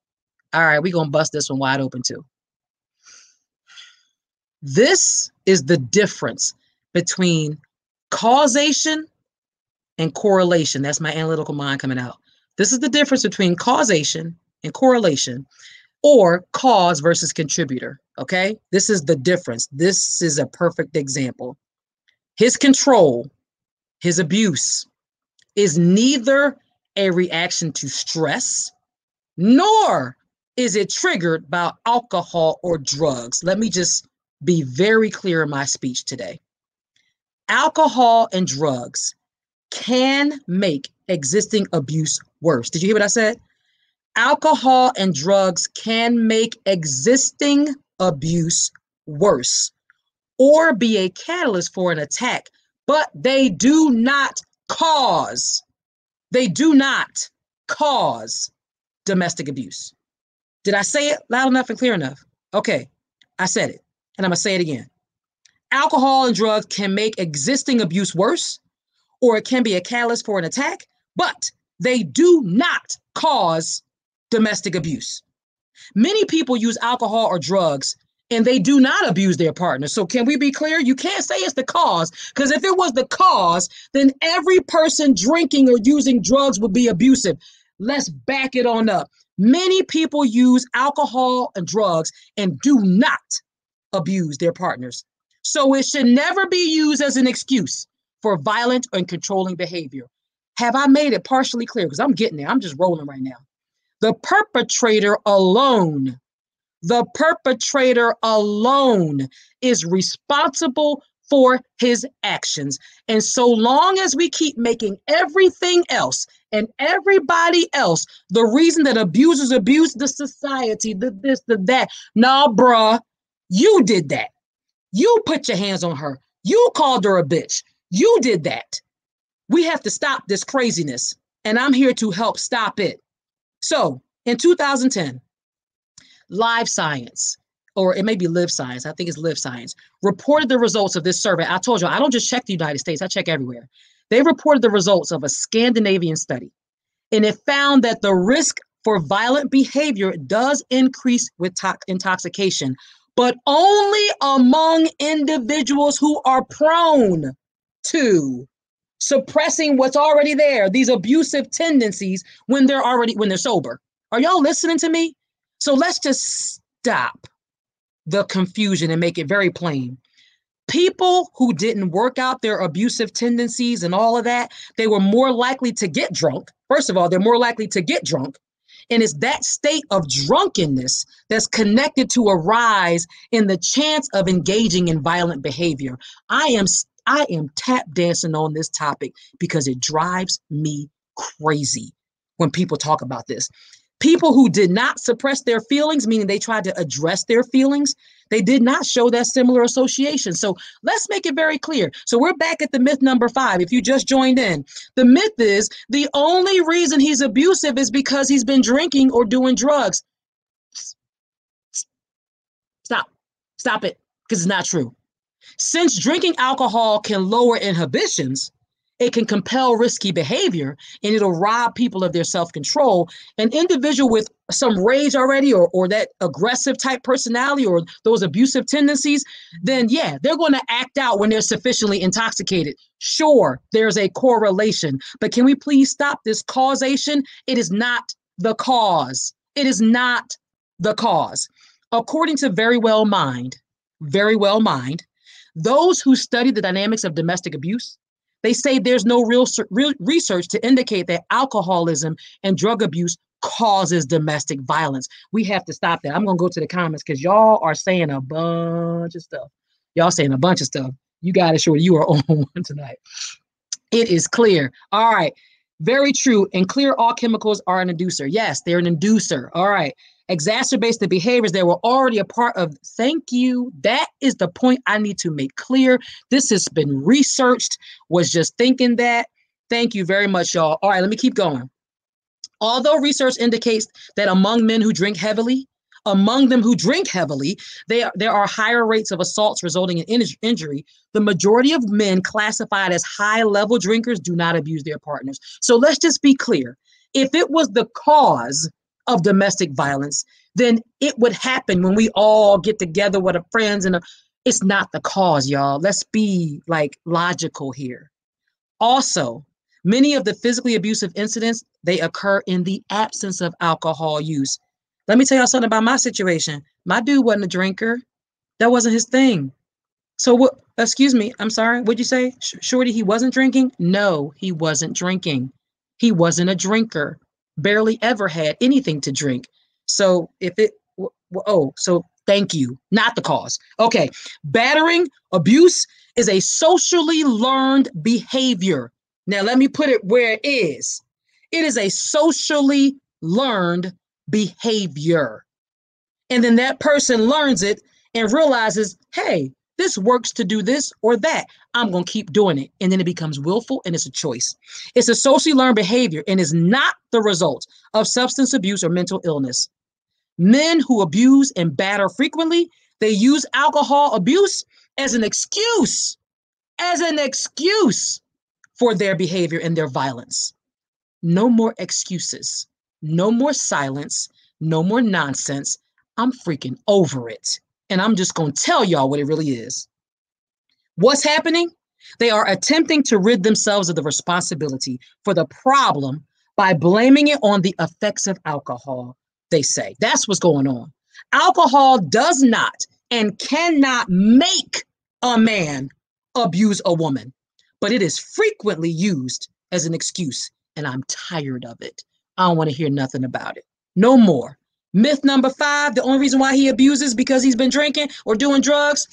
All right, we're gonna bust this one wide open too. This is the difference between causation and correlation. That's my analytical mind coming out. This is the difference between causation and correlation, or cause versus contributor. Okay, this is the difference. This is a perfect example. His control, his abuse, is neither a reaction to stress, nor is it triggered by alcohol or drugs. Let me just be very clear in my speech today. Alcohol and drugs can make existing abuse worse. Did you hear what I said? Alcohol and drugs can make existing abuse worse or be a catalyst for an attack, but they do not cause domestic abuse. Did I say it loud enough and clear enough? Okay, I said it, and I'm gonna say it again. Alcohol and drugs can make existing abuse worse, or it can be a catalyst for an attack, but they do not cause domestic abuse. Many people use alcohol or drugs and they do not abuse their partner. So can we be clear? You can't say it's the cause, because if it was the cause, then every person drinking or using drugs would be abusive. Let's back it on up. Many people use alcohol and drugs and do not abuse their partners. So it should never be used as an excuse for violent and controlling behavior. Have I made it partially clear? Because I'm getting there. I'm just rolling right now. The perpetrator alone is responsible for his actions. And so long as we keep making everything else and everybody else the reason that abusers abuse the society, the this, the that, nah, bruh, you did that. You put your hands on her. You called her a bitch. You did that. We have to stop this craziness, and I'm here to help stop it. So in 2010, Live Science, or it may be Live Science, I think it's Live Science, reported the results of this survey. I told you, I don't just check the United States, I check everywhere. They reported the results of a Scandinavian study, and it found that the risk for violent behavior does increase with intoxication, but only among individuals who are prone to suppressing what's already there, these abusive tendencies when they're sober. Are y'all listening to me? So let's just stop the confusion and make it very plain. People who didn't work out their abusive tendencies and all of that, they were more likely to get drunk. First of all, they're more likely to get drunk. And it's that state of drunkenness that's connected to a rise in the chance of engaging in violent behavior. I am tap dancing on this topic because it drives me crazy when people talk about this. People who did not suppress their feelings, meaning they tried to address their feelings, They did not show that similar association. So let's make it very clear. So we're back at the myth number 5. If you just joined in, the myth is the only reason he's abusive is because he's been drinking or doing drugs. Stop it, because it's not true. Since drinking alcohol can lower inhibitions, it can compel risky behavior, and it'll rob people of their self-control. An individual with some rage already, or that aggressive type personality, or those abusive tendencies, then yeah, they're going to act out when they're sufficiently intoxicated. Sure, there's a correlation, but can we please stop this causation? It is not the cause. It is not the cause. According to Very Well Mind, those who study the dynamics of domestic abuse, they say there's no real research to indicate that alcoholism and drug abuse causes domestic violence. We have to stop that. I'm going to go to the comments because y'all are saying a bunch of stuff. You got to show you are on one tonight. It is clear. All right. Very true. And clear, all chemicals are an inducer. Yes, they're an inducer. All right. Exacerbates the behaviors that were already a part of. Thank you. That is the point I need to make clear. This has been researched. Was just thinking that. Thank you very much, y'all. All right, let me keep going. Although research indicates that among men who drink heavily, there are higher rates of assaults resulting in injury. The majority of men classified as high-level drinkers do not abuse their partners. So let's just be clear. If it was the cause of domestic violence, then it would happen when we all get together with our friends, and it's not the cause, y'all. Let's be logical here. Also, many of the physically abusive incidents, they occur in the absence of alcohol use. Let me tell y'all something about my situation. My dude wasn't a drinker. That wasn't his thing. So what, excuse me, I'm sorry, what'd you say? Shorty, he wasn't drinking? No, he wasn't drinking. He wasn't a drinker. Barely ever had anything to drink. So so thank you. Not the cause. Okay. Battering, abuse is a socially learned behavior. Now, let me put it where it is. It is a socially learned behavior. And then that person learns it and realizes, hey, this works to do this or that. I'm going to keep doing it. And then it becomes willful, and it's a choice. It's a socially learned behavior and is not the result of substance abuse or mental illness. Men who abuse and batter frequently, they use alcohol abuse as an excuse for their behavior and their violence. No more excuses. No more silence. No more nonsense. I'm freaking over it. And I'm just going to tell y'all what it really is. What's happening? They are attempting to rid themselves of the responsibility for the problem by blaming it on the effects of alcohol, they say. That's what's going on. Alcohol does not and cannot make a man abuse a woman, but it is frequently used as an excuse, and I'm tired of it. I don't want to hear nothing about it. No more. Myth number 5, the only reason why he abuses because he's been drinking or doing drugs,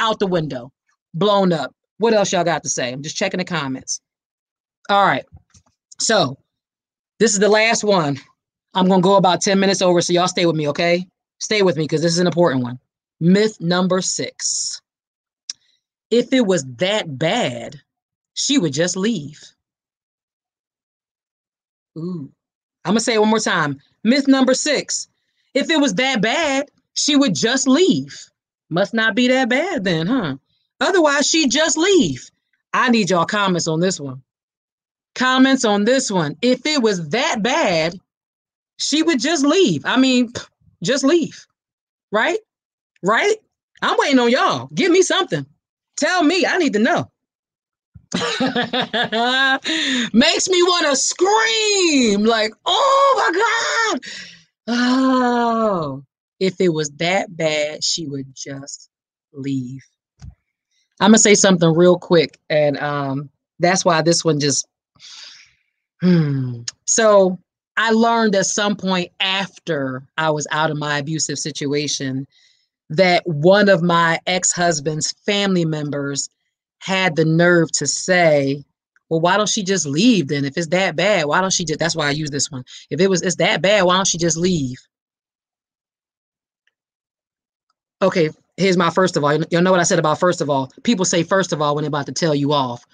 out the window, blown up. What else y'all got to say? I'm just checking the comments. All right. So this is the last one. I'm going to go about 10 minutes over, so y'all stay with me, okay? Stay with me because this is an important one. Myth number 6. If it was that bad, she would just leave. Ooh. I'm going to say it one more time. Myth number 6. If it was that bad, she would just leave. Must not be that bad then, huh? Otherwise, she'd just leave. I need y'all comments on this one. Comments on this one. If it was that bad, she would just leave. I mean, just leave. Right? Right? I'm waiting on y'all. Give me something. Tell me. I need to know. Makes me want to scream like, oh my God. Oh, if it was that bad, she would just leave. I'm gonna say something real quick, and that's why this one just So I learned at some point after I was out of my abusive situation that one of my ex-husband's family members had the nerve to say, well, why don't she just leave then? If it's that bad, why don't she just, that's why I use this one. If it's that bad, why don't she just leave? Okay, here's my first of all. You'll know what I said about first of all. People say first of all when they're about to tell you off.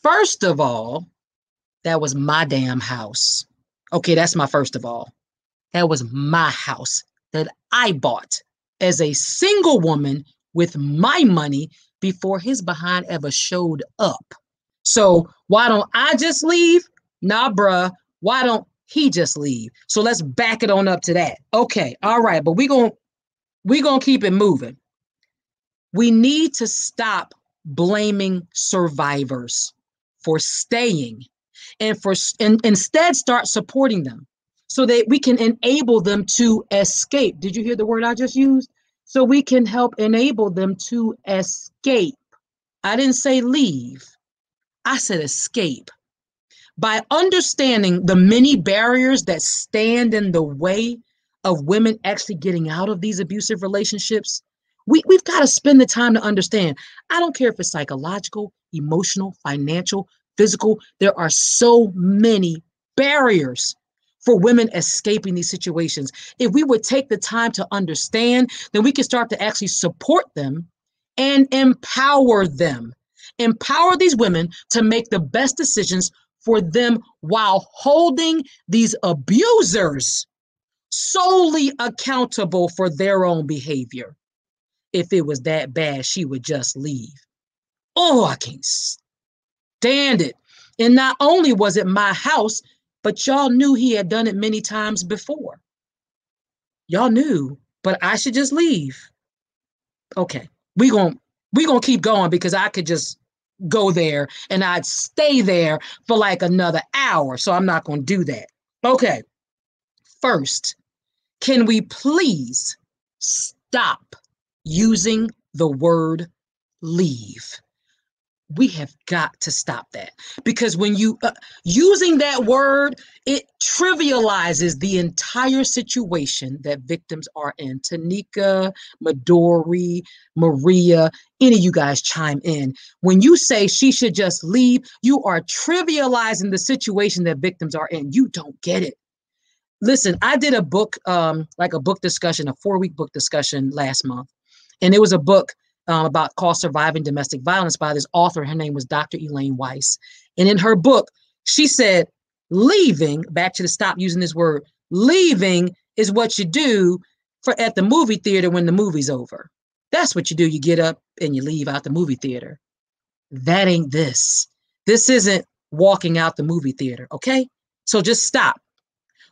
First of all, that was my damn house. Okay, that's my first of all. That was my house that I bought as a single woman with my money before his behind ever showed up. So why don't I just leave? Nah, bruh. Why don't he just leave? So let's back it on up to that. Okay, all right, but we gonna keep it moving. We need to stop blaming survivors for staying and instead start supporting them so that we can enable them to escape. Did you hear the word I just used? So we can help enable them to escape. I didn't say leave, I said escape. By understanding the many barriers that stand in the way of women actually getting out of these abusive relationships, we've got to spend the time to understand. I don't care if it's psychological, emotional, financial, physical, there are so many barriers for women escaping these situations. If we would take the time to understand, then we can start to actually support them and empower them. Empower these women to make the best decisions for them while holding these abusers solely accountable for their own behavior. If it was that bad, she would just leave. Oh, I can't stand it. And not only was it my house, but y'all knew he had done it many times before. Y'all knew, but I should just leave. Okay, we gonna keep going because I could just go there and I'd stay there for like another hour. So I'm not gonna do that. Okay, first, can we please stop using the word leave? We have got to stop that because when you using that word, it trivializes the entire situation that victims are in. Tanika, Midori, Maria, any of you guys chime in. When you say she should just leave, you are trivializing the situation that victims are in. You don't get it. Listen, I did a book, like a book discussion, a 4-week book discussion last month. And it was a book about called Surviving Domestic Violence by this author. Her name was Dr. Elaine Weiss. And in her book, she said, leaving, back to the stop using this word, leaving is what you do for at the movie theater when the movie's over. That's what you do. You get up and you leave out the movie theater. That ain't this. This isn't walking out the movie theater, okay? So just stop.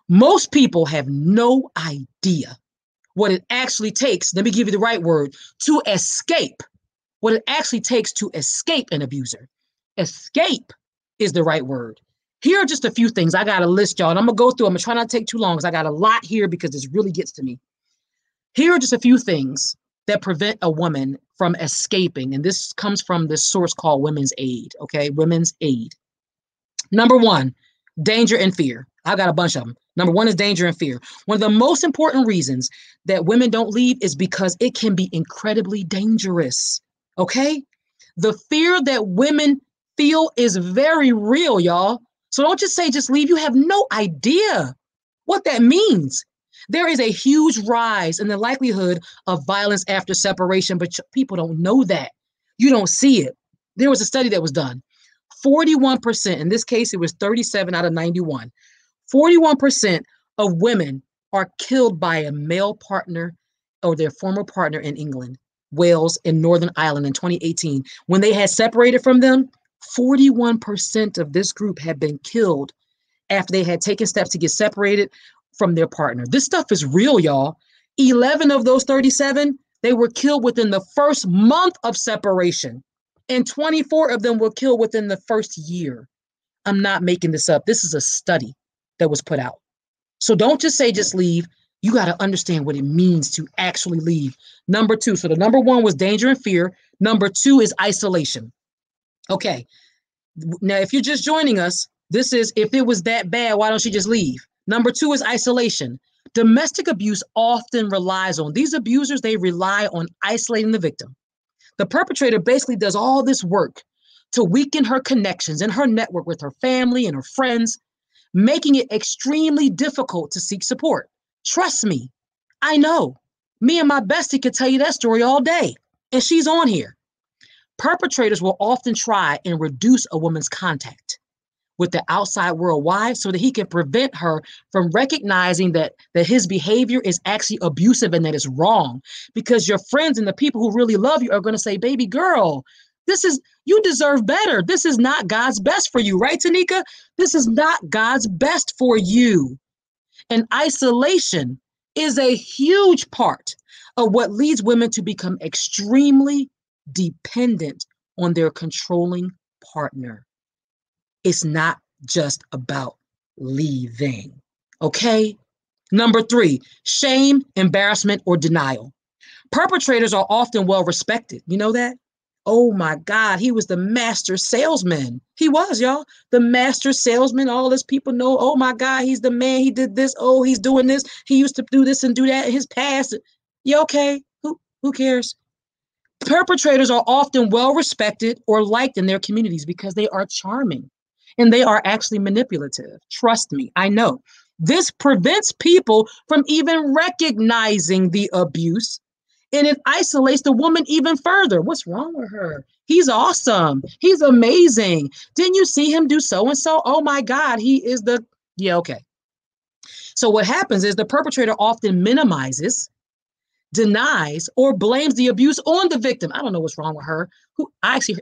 Most people have no idea what it actually takes. Let me give you the right word to escape. What it actually takes to escape an abuser. Escape is the right word. Here are just a few things I got to list, y'all. And I'm going to go through. I'm going to try not to take too long because I got a lot here because this really gets to me. Here are just a few things that prevent a woman from escaping. And this comes from this source called Women's Aid. Okay, Women's Aid. Number one, danger and fear. I got a bunch of them. Number one is danger and fear. One of the most important reasons that women don't leave is because it can be incredibly dangerous. Okay? The fear that women feel is very real, y'all. So don't just say just leave. You have no idea what that means. There is a huge rise in the likelihood of violence after separation, but people don't know that. You don't see it. There was a study that was done. 41%, in this case, it was 37 out of 91. 41% of women are killed by a male partner or their former partner in England, Wales, and Northern Ireland in 2018. When they had separated from them, 41% of this group had been killed after they had taken steps to get separated from their partner. This stuff is real, y'all. 11 of those 37, they were killed within the first month of separation, and 24 of them were killed within the first year. I'm not making this up. This is a study that was put out. So don't just say just leave. You got to understand what it means to actually leave. Number two, so the number one was danger and fear. Number two is isolation. Okay. Now, if you're just joining us, this is if it was that bad, why don't you just leave? Number two is isolation. Domestic abuse often relies on these abusers, they rely on isolating the victim. The perpetrator basically does all this work to weaken her connections and her network with her family and her friends, making it extremely difficult to seek support. Trust me, I know. Me and my bestie could tell you that story all day, and she's on here. Perpetrators will often try and reduce a woman's contact with the outside world. Why? So that he can prevent her from recognizing that his behavior is actually abusive and that it's wrong. Because your friends and the people who really love you are going to say, baby girl, you deserve better. This is not God's best for you, right, Tanika? This is not God's best for you. And isolation is a huge part of what leads women to become extremely dependent on their controlling partner. It's not just about leaving. Okay? Number 3, shame, embarrassment, or denial. Perpetrators are often well respected. You know that? Oh my God, he was the master salesman. He was, y'all. The master salesman. All this people know. Oh my God, he's the man. He did this. Oh, he's doing this. He used to do this and do that in his past. You okay? Who cares? Perpetrators are often well respected or liked in their communities because they are charming and they are actually manipulative. Trust me, I know. This prevents people from even recognizing the abuse, and it isolates the woman even further. What's wrong with her? He's awesome. He's amazing. Didn't you see him do so and so? Oh my God, he is the. Yeah, okay. So what happens is the perpetrator often minimizes, denies, or blames the abuse on the victim. I don't know what's wrong with her.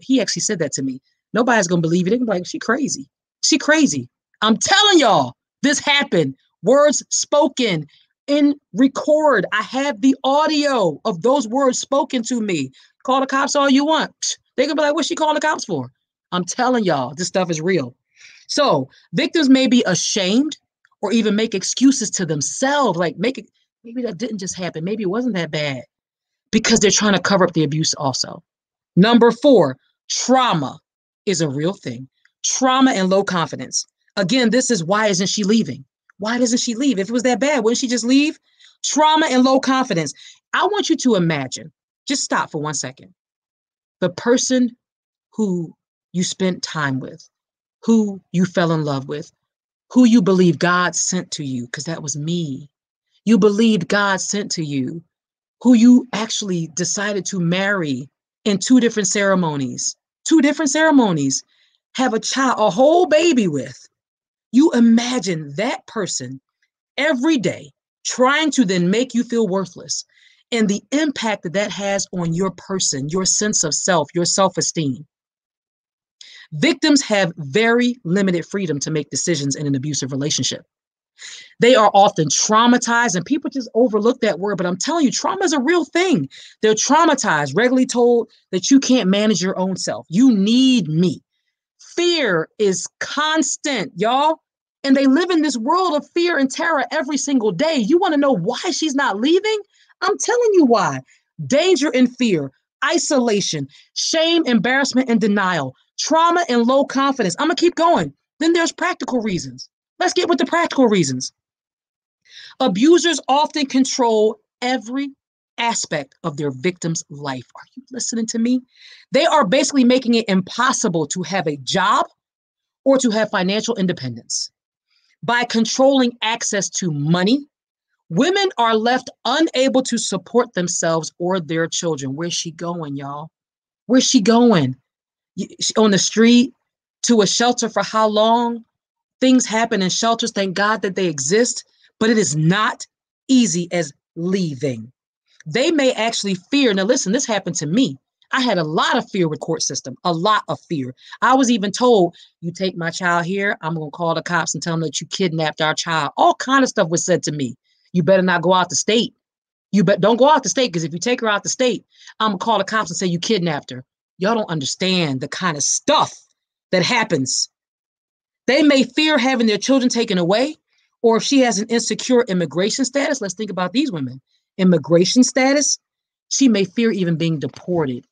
He actually said that to me. Nobody's gonna believe it. They're gonna be like, she crazy. She crazy. I'm telling y'all, this happened. Words spoken in record. I have the audio of those words spoken to me. Call the cops all you want. They're gonna be like, what's she calling the cops for? I'm telling y'all, this stuff is real. So victims may be ashamed or even make excuses to themselves, like maybe that didn't just happen. Maybe it wasn't that bad, because they're trying to cover up the abuse also. Number 4, trauma is a real thing. Trauma and low confidence. Again, this is why isn't she leaving? Why doesn't she leave? If it was that bad, wouldn't she just leave? Trauma and low confidence. I want you to imagine, just stop for 1 second. The person who you spent time with, who you fell in love with, who you believe God sent to you, because that was me. You believed God sent to you, who you actually decided to marry in 2 different ceremonies, have a child, a whole baby with. You imagine that person every day trying to then make you feel worthless, and the impact that has on your person, your sense of self, your self-esteem. Victims have very limited freedom to make decisions in an abusive relationship. They are often traumatized, and people just overlook that word. But I'm telling you, trauma is a real thing. They're traumatized, regularly told that you can't manage your own self. You need me. Fear is constant, y'all. And they live in this world of fear and terror every single day. You want to know why she's not leaving? I'm telling you why. Danger and fear, isolation, shame, embarrassment, and denial, trauma and low confidence. I'm going to keep going. Then there's practical reasons. Let's get with the practical reasons. Abusers often control every aspect of their victim's life. Are you listening to me? They are basically making it impossible to have a job or to have financial independence. By controlling access to money, women are left unable to support themselves or their children. Where's she going, y'all? Where's she going? On the street? To a shelter for how long? Things happen in shelters. Thank God that they exist, but it is not easy as leaving. They may actually fear. Now, listen, this happened to me. I had a lot of fear with court system, a lot of fear. I was even told, you take my child here, I'm going to call the cops and tell them that you kidnapped our child. All kind of stuff was said to me. You better not go out the state. Don't go out the state, because if you take her out the state, I'm going to call the cops and say you kidnapped her. Y'all don't understand the kind of stuff that happens. They may fear having their children taken away, or if she has an insecure immigration status. Let's think about these women. Immigration status, she may fear even being deported.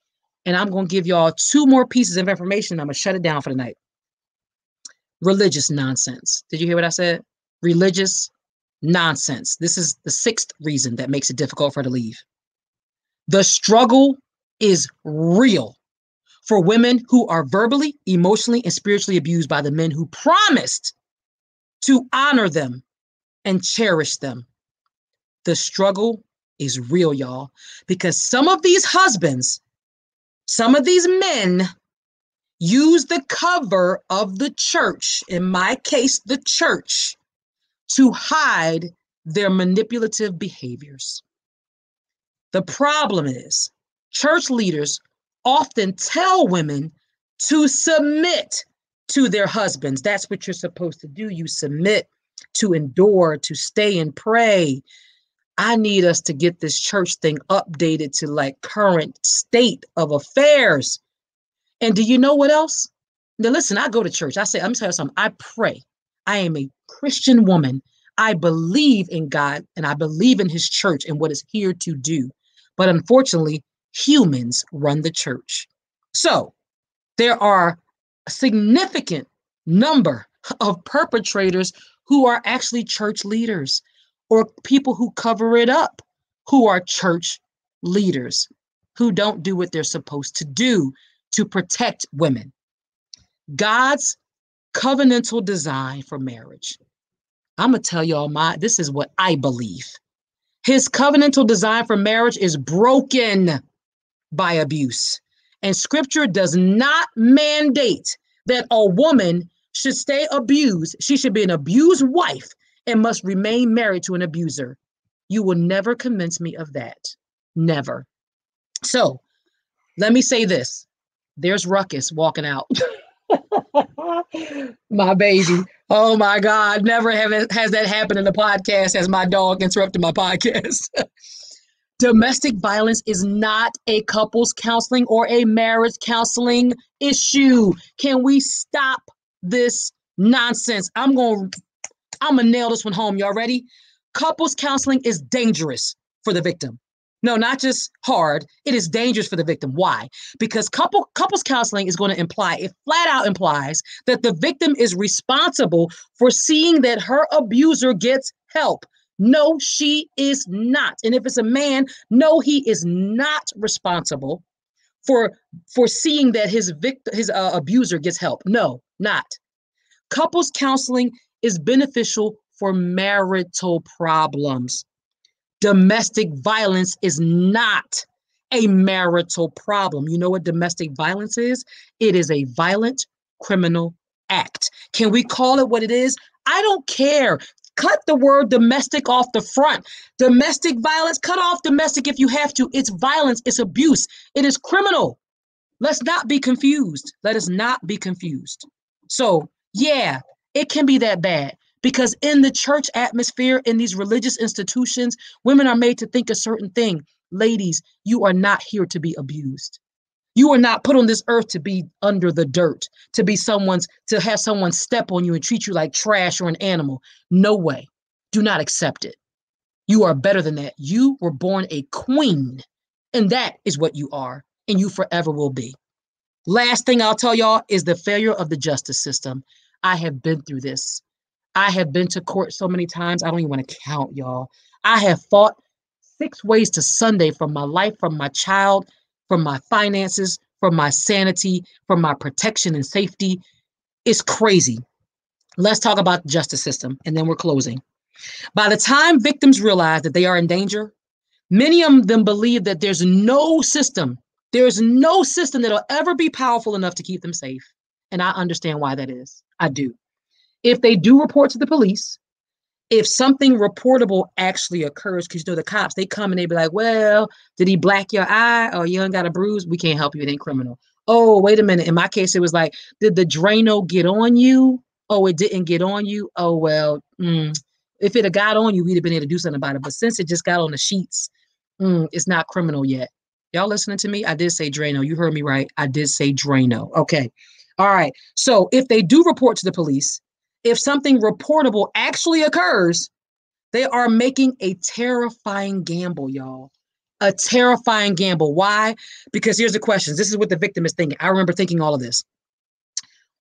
And I'm going to give y'all 2 more pieces of information. I'm going to shut it down for the night. Religious nonsense. Did you hear what I said? Religious nonsense. This is the 6th reason that makes it difficult for her to leave. The struggle is real for women who are verbally, emotionally, and spiritually abused by the men who promised to honor them and cherish them. The struggle is real, y'all, because some of these husbands, some of these men use the cover of the church, in my case, the church, to hide their manipulative behaviors. The problem is church leaders often tell women to submit to their husbands. That's what you're supposed to do. You submit, to endure, to stay and pray. I need us to get this church thing updated to like current state of affairs. And do you know what else? Now, listen, I go to church. I say, I'm telling you something. I pray. I am a Christian woman. I believe in God and I believe in his church and what it's here to do. But unfortunately, humans run the church. So there are a significant number of perpetrators who are actually church leaders or people who cover it up, who are church leaders, who don't do what they're supposed to do to protect women. God's covenantal design for marriage. I'm going to tell y'all this is what I believe. His covenantal design for marriage is broken by abuse. And scripture does not mandate that a woman should stay abused. She should be an abused wife and must remain married to an abuser. You will never convince me of that. Never. So let me say this. There's Ruckus walking out. My baby. Oh my God. Never has that happened in the podcast as my dog interrupted my podcast. Domestic violence is not a couples counseling or a marriage counseling issue. Can we stop this nonsense? I'm gonna nail this one home. Y'all ready? Couples counseling is dangerous for the victim. No, not just hard. It is dangerous for the victim. Why? Because couples counseling is going to imply, it flat out implies that the victim is responsible for seeing that her abuser gets help. No, she is not. And if it's a man, no, he is not responsible for seeing that his abuser gets help. No, not. Couples counseling is beneficial for marital problems. Domestic violence is not a marital problem. You know what domestic violence is? It is a violent criminal act. Can we call it what it is? I don't care. Cut the word domestic off the front. Domestic violence, cut off domestic if you have to. It's violence, it's abuse, it is criminal. Let's not be confused. Let us not be confused. So, yeah, it can be that bad. Because in the church atmosphere, in these religious institutions, women are made to think a certain thing. Ladies, you are not here to be abused. You are not put on this earth to be under the dirt, to have someone step on you and treat you like trash or an animal. No way. Do not accept it. You are better than that. You were born a queen, and that is what you are, and you forever will be. Last thing I'll tell y'all is the failure of the justice system. I have been through this. I have been to court so many times, I don't even want to count, y'all. I have fought 6 ways to Sunday from my life, from my child, from my finances, from my sanity, from my protection and safety. It's crazy. Let's talk about the justice system, and then we're closing. By the time victims realize that they are in danger, many of them believe that there's no system that'll ever be powerful enough to keep them safe. And I understand why that is. I do. If they do report to the police, if something reportable actually occurs, because the cops, they come and they be like, well, did he black your eye or you ain't got a bruise? We can't help you. It ain't criminal. Oh, wait a minute. In my case, it was like, did the Drano get on you? Oh, it didn't get on you? Oh, well, if it had got on you, we'd have been able to do something about it. But since it just got on the sheets, it's not criminal yet. Y'all listening to me? I did say Drano. You heard me right. I did say Drano. Okay. All right. So if they do report to the police, if something reportable actually occurs, they are making a terrifying gamble, y'all. A terrifying gamble. Why? Because here's the questions. This is what the victim is thinking. I remember thinking all of this.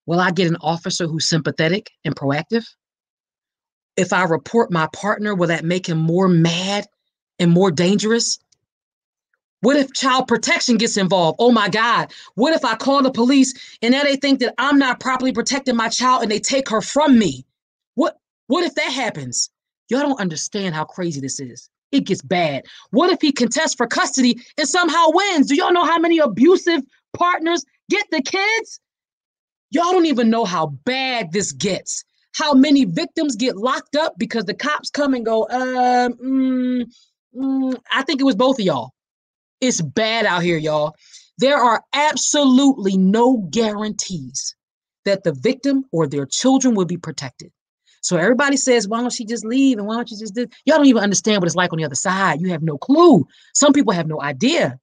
Will I get an officer who's sympathetic and proactive? If I report my partner, will that make him more mad and more dangerous? What if child protection gets involved? Oh my God. What if I call the police and now they think that I'm not properly protecting my child and they take her from me? What if that happens? Y'all don't understand how crazy this is. It gets bad. What if he contests for custody and somehow wins? Do y'all know how many abusive partners get the kids? Y'all don't even know how bad this gets. How many victims get locked up because the cops come and go, I think it was both of y'all. It's bad out here, y'all. There are absolutely no guarantees that the victim or their children will be protected. So everybody says, why don't she just leave? And why don't you just do? Y'all don't even understand what it's like on the other side. You have no clue. Some people have no idea.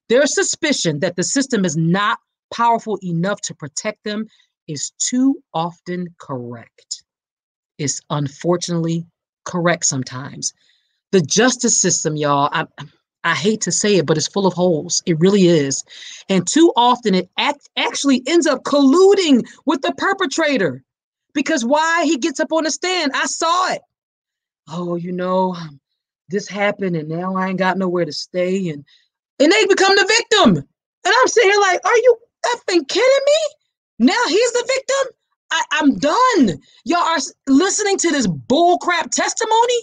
Their suspicion that the system is not powerful enough to protect them is too often correct. It's unfortunately correct sometimes. The justice system, y'all, I hate to say it, but it's full of holes. It really is. And too often it actually ends up colluding with the perpetrator. Because why? He gets up on the stand. I saw it. Oh, this happened and now I ain't got nowhere to stay. And they become the victim. And I'm sitting here like, are you effing kidding me? Now he's the victim? I'm done. Y'all are listening to this bullcrap testimony?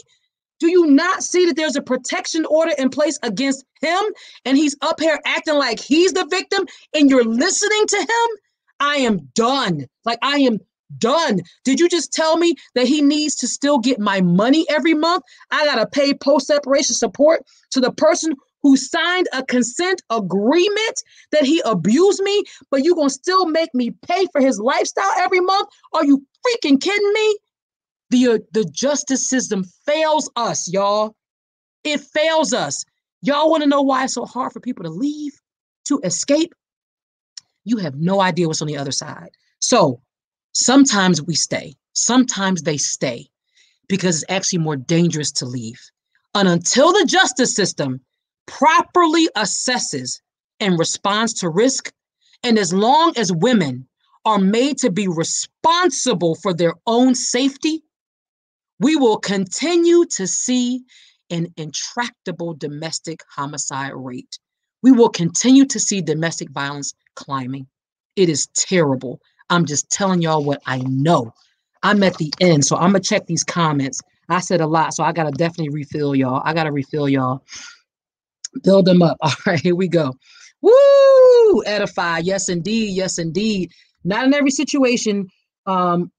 Do you not see that there's a protection order in place against him and he's up here acting like he's the victim and you're listening to him? I am done. Like, I am done. Did you just tell me that he needs to still get my money every month? I got to pay post-separation support to the person who signed a consent agreement that he abused me, but you're going to still make me pay for his lifestyle every month? Are you freaking kidding me? The justice system fails us, y'all. It fails us. Y'all want to know why it's so hard for people to leave, to escape? You have no idea what's on the other side. So sometimes we stay. Sometimes they stay because it's actually more dangerous to leave. And until the justice system properly assesses and responds to risk, and as long as women are made to be responsible for their own safety, we will continue to see an intractable domestic homicide rate. We will continue to see domestic violence climbing. It is terrible. I'm just telling y'all what I know. I'm at the end, so I'm going to check these comments. I said a lot, so I got to definitely refill y'all. Build them up. All right, here we go. Woo! Edify. Yes, indeed. Yes, indeed. Not in every situation one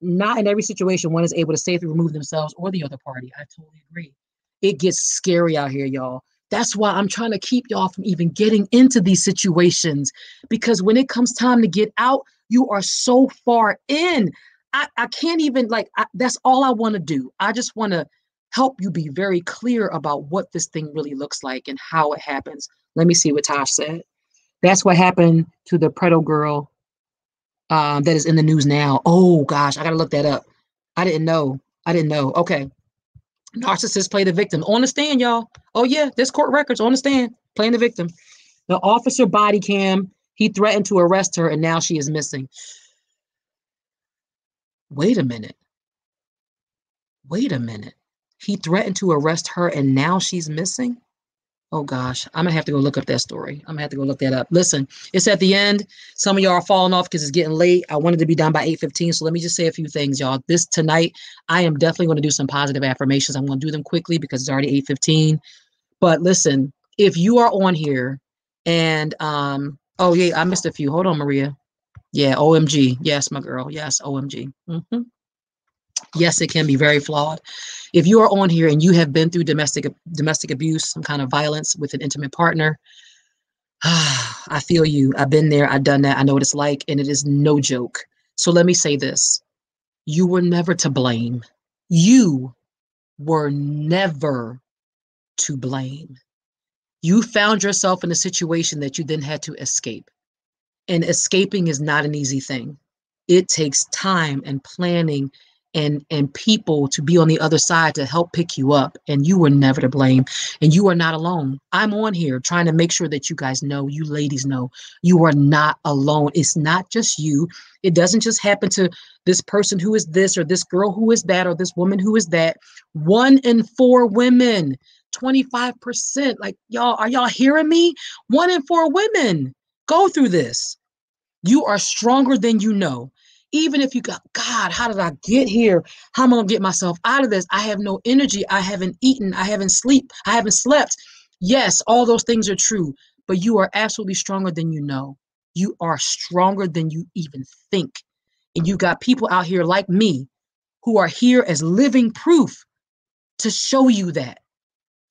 is able to safely remove themselves or the other party. I totally agree. It gets scary out here, y'all. That's why I'm trying to keep y'all from even getting into these situations, because when it comes time to get out, you are so far in. I can't even, that's all I want to do. I just want to help you be very clear about what this thing really looks like and how it happens. Let me see what Tosh said. That's what happened to the Preto girl that is in the news now. Oh gosh, I gotta look that up. I didn't know. Okay. Narcissists play the victim. On the stand, y'all. Oh yeah, there's court records on the stand, playing the victim. The officer body cam, he threatened to arrest her and now she is missing. Wait a minute. He threatened to arrest her and now she's missing? Oh gosh, I'm gonna have to go look up that story. I'm gonna have to go look that up. Listen, it's at the end. Some of y'all are falling off because it's getting late. I wanted to be done by 8:15. So let me just say a few things, y'all. Tonight, I am definitely going to do some positive affirmations. I'm going to do them quickly because it's already 8:15. But listen, if you are on here and oh yeah, I missed a few. Hold on, Maria. Yeah, OMG. Yes, my girl. Yes, OMG. Yes, it can be very flawed. If you are on here and you have been through domestic abuse, some kind of violence with an intimate partner, I feel you. I've been there. I've done that. I know what it's like, and it is no joke. So let me say this. You were never to blame. You were never to blame. You found yourself in a situation that you then had to escape. And escaping is not an easy thing. It takes time and planning and people to be on the other side to help pick you up. And you were never to blame. And you are not alone. I'm on here trying to make sure that you guys know, you ladies know, you are not alone. It's not just you. It doesn't just happen to this person who is this, or this girl who is that, or this woman who is that. 1 in 4 women, 25%. Like, y'all, are y'all hearing me? 1 in 4 women go through this. You are stronger than you know. Even if you got, God, how did I get here? How am I gonna get myself out of this? I have no energy. I haven't eaten. I haven't slept. Yes, all those things are true, but you are absolutely stronger than you know. You are stronger than you even think. And you got people out here like me who are here as living proof to show you that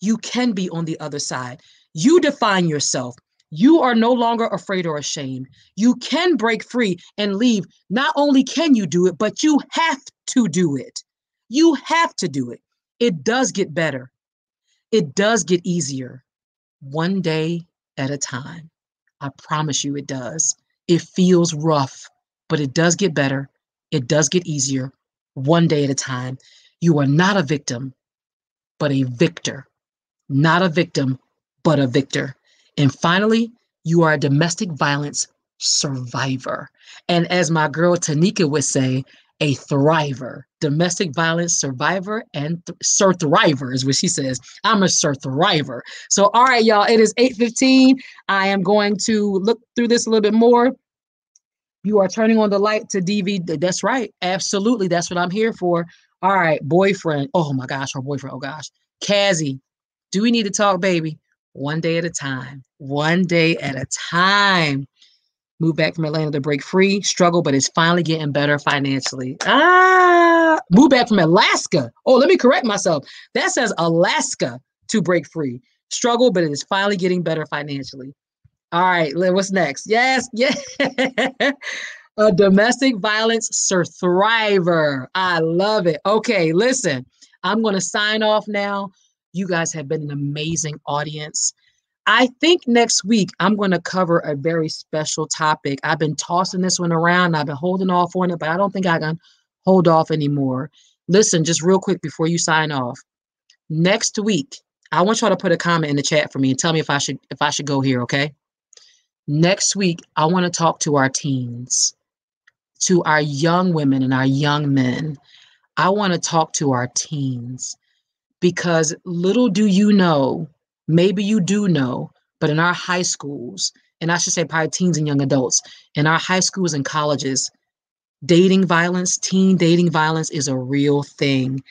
you can be on the other side. You define yourself. You are no longer afraid or ashamed. You can break free and leave. Not only can you do it, but you have to do it. You have to do it. It does get better. It does get easier. One day at a time. I promise you it does. It feels rough, but it does get better. It does get easier. One day at a time. You are not a victim, but a victor. Not a victim, but a victor. And finally, you are a domestic violence survivor. And as my girl Tanika would say, a thriver. Domestic violence survivor and sir thriver is what she says. I'm a sir thriver. So, all right, y'all, it is 8:15. I am going to look through this a little bit more. You are turning on the light to DVD. That's right. Absolutely. That's what I'm here for. All right, boyfriend. Oh my gosh, her boyfriend. Oh gosh. Cassie, do we need to talk, baby? One day at a time. One day at a time. Moved back from Atlanta to break free. Struggle, but it's finally getting better financially. Moved back from Alaska. Oh, let me correct myself. That says Alaska to break free. Struggle, but it is finally getting better financially. All right, what's next? Yes, yeah. A domestic violence survivor. I love it. Okay, listen, I'm going to sign off now. You guys have been an amazing audience. I think next week I'm going to cover a very special topic. I've been tossing this one around. I've been holding off on it, but I don't think I can hold off anymore. Listen, just real quick before you sign off. Next week, I want y'all to put a comment in the chat for me and tell me if I should go here, okay? Next week, I want to talk to our teens, to our young women and our young men. I want to talk to our teens because little do you know, maybe you do know, but in our high schools, and I should say probably teens and young adults, in our high schools and colleges, dating violence, teen dating violence is a real thing.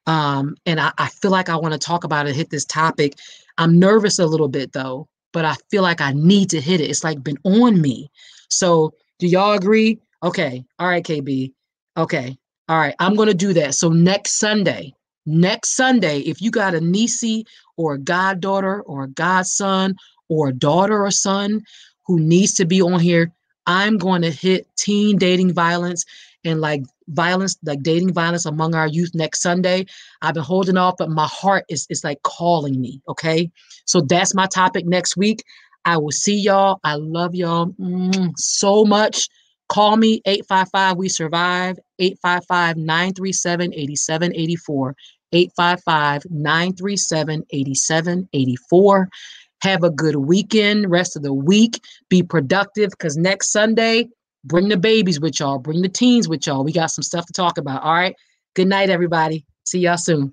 And I feel like I want to talk about it, hit this topic. I'm nervous a little bit though, but I feel like I need to hit it. It's like been on me. So do y'all agree? Okay. All right, KB. Okay. All right. I'm going to do that. So next Sunday, if you got a niecey or a goddaughter or a godson or a daughter or son who needs to be on here, I'm going to hit teen dating violence and like violence, like dating violence among our youth next Sunday. I've been holding off, but my heart is like calling me. Okay. So that's my topic next week. I will see y'all. I love y'all so much. Call me 855 We Survive, 855-937-8784, 855-937-8784. Have a good weekend, rest of the week. Be productive because next Sunday, bring the babies with y'all. Bring the teens with y'all. We got some stuff to talk about. All right. Good night, everybody. See y'all soon.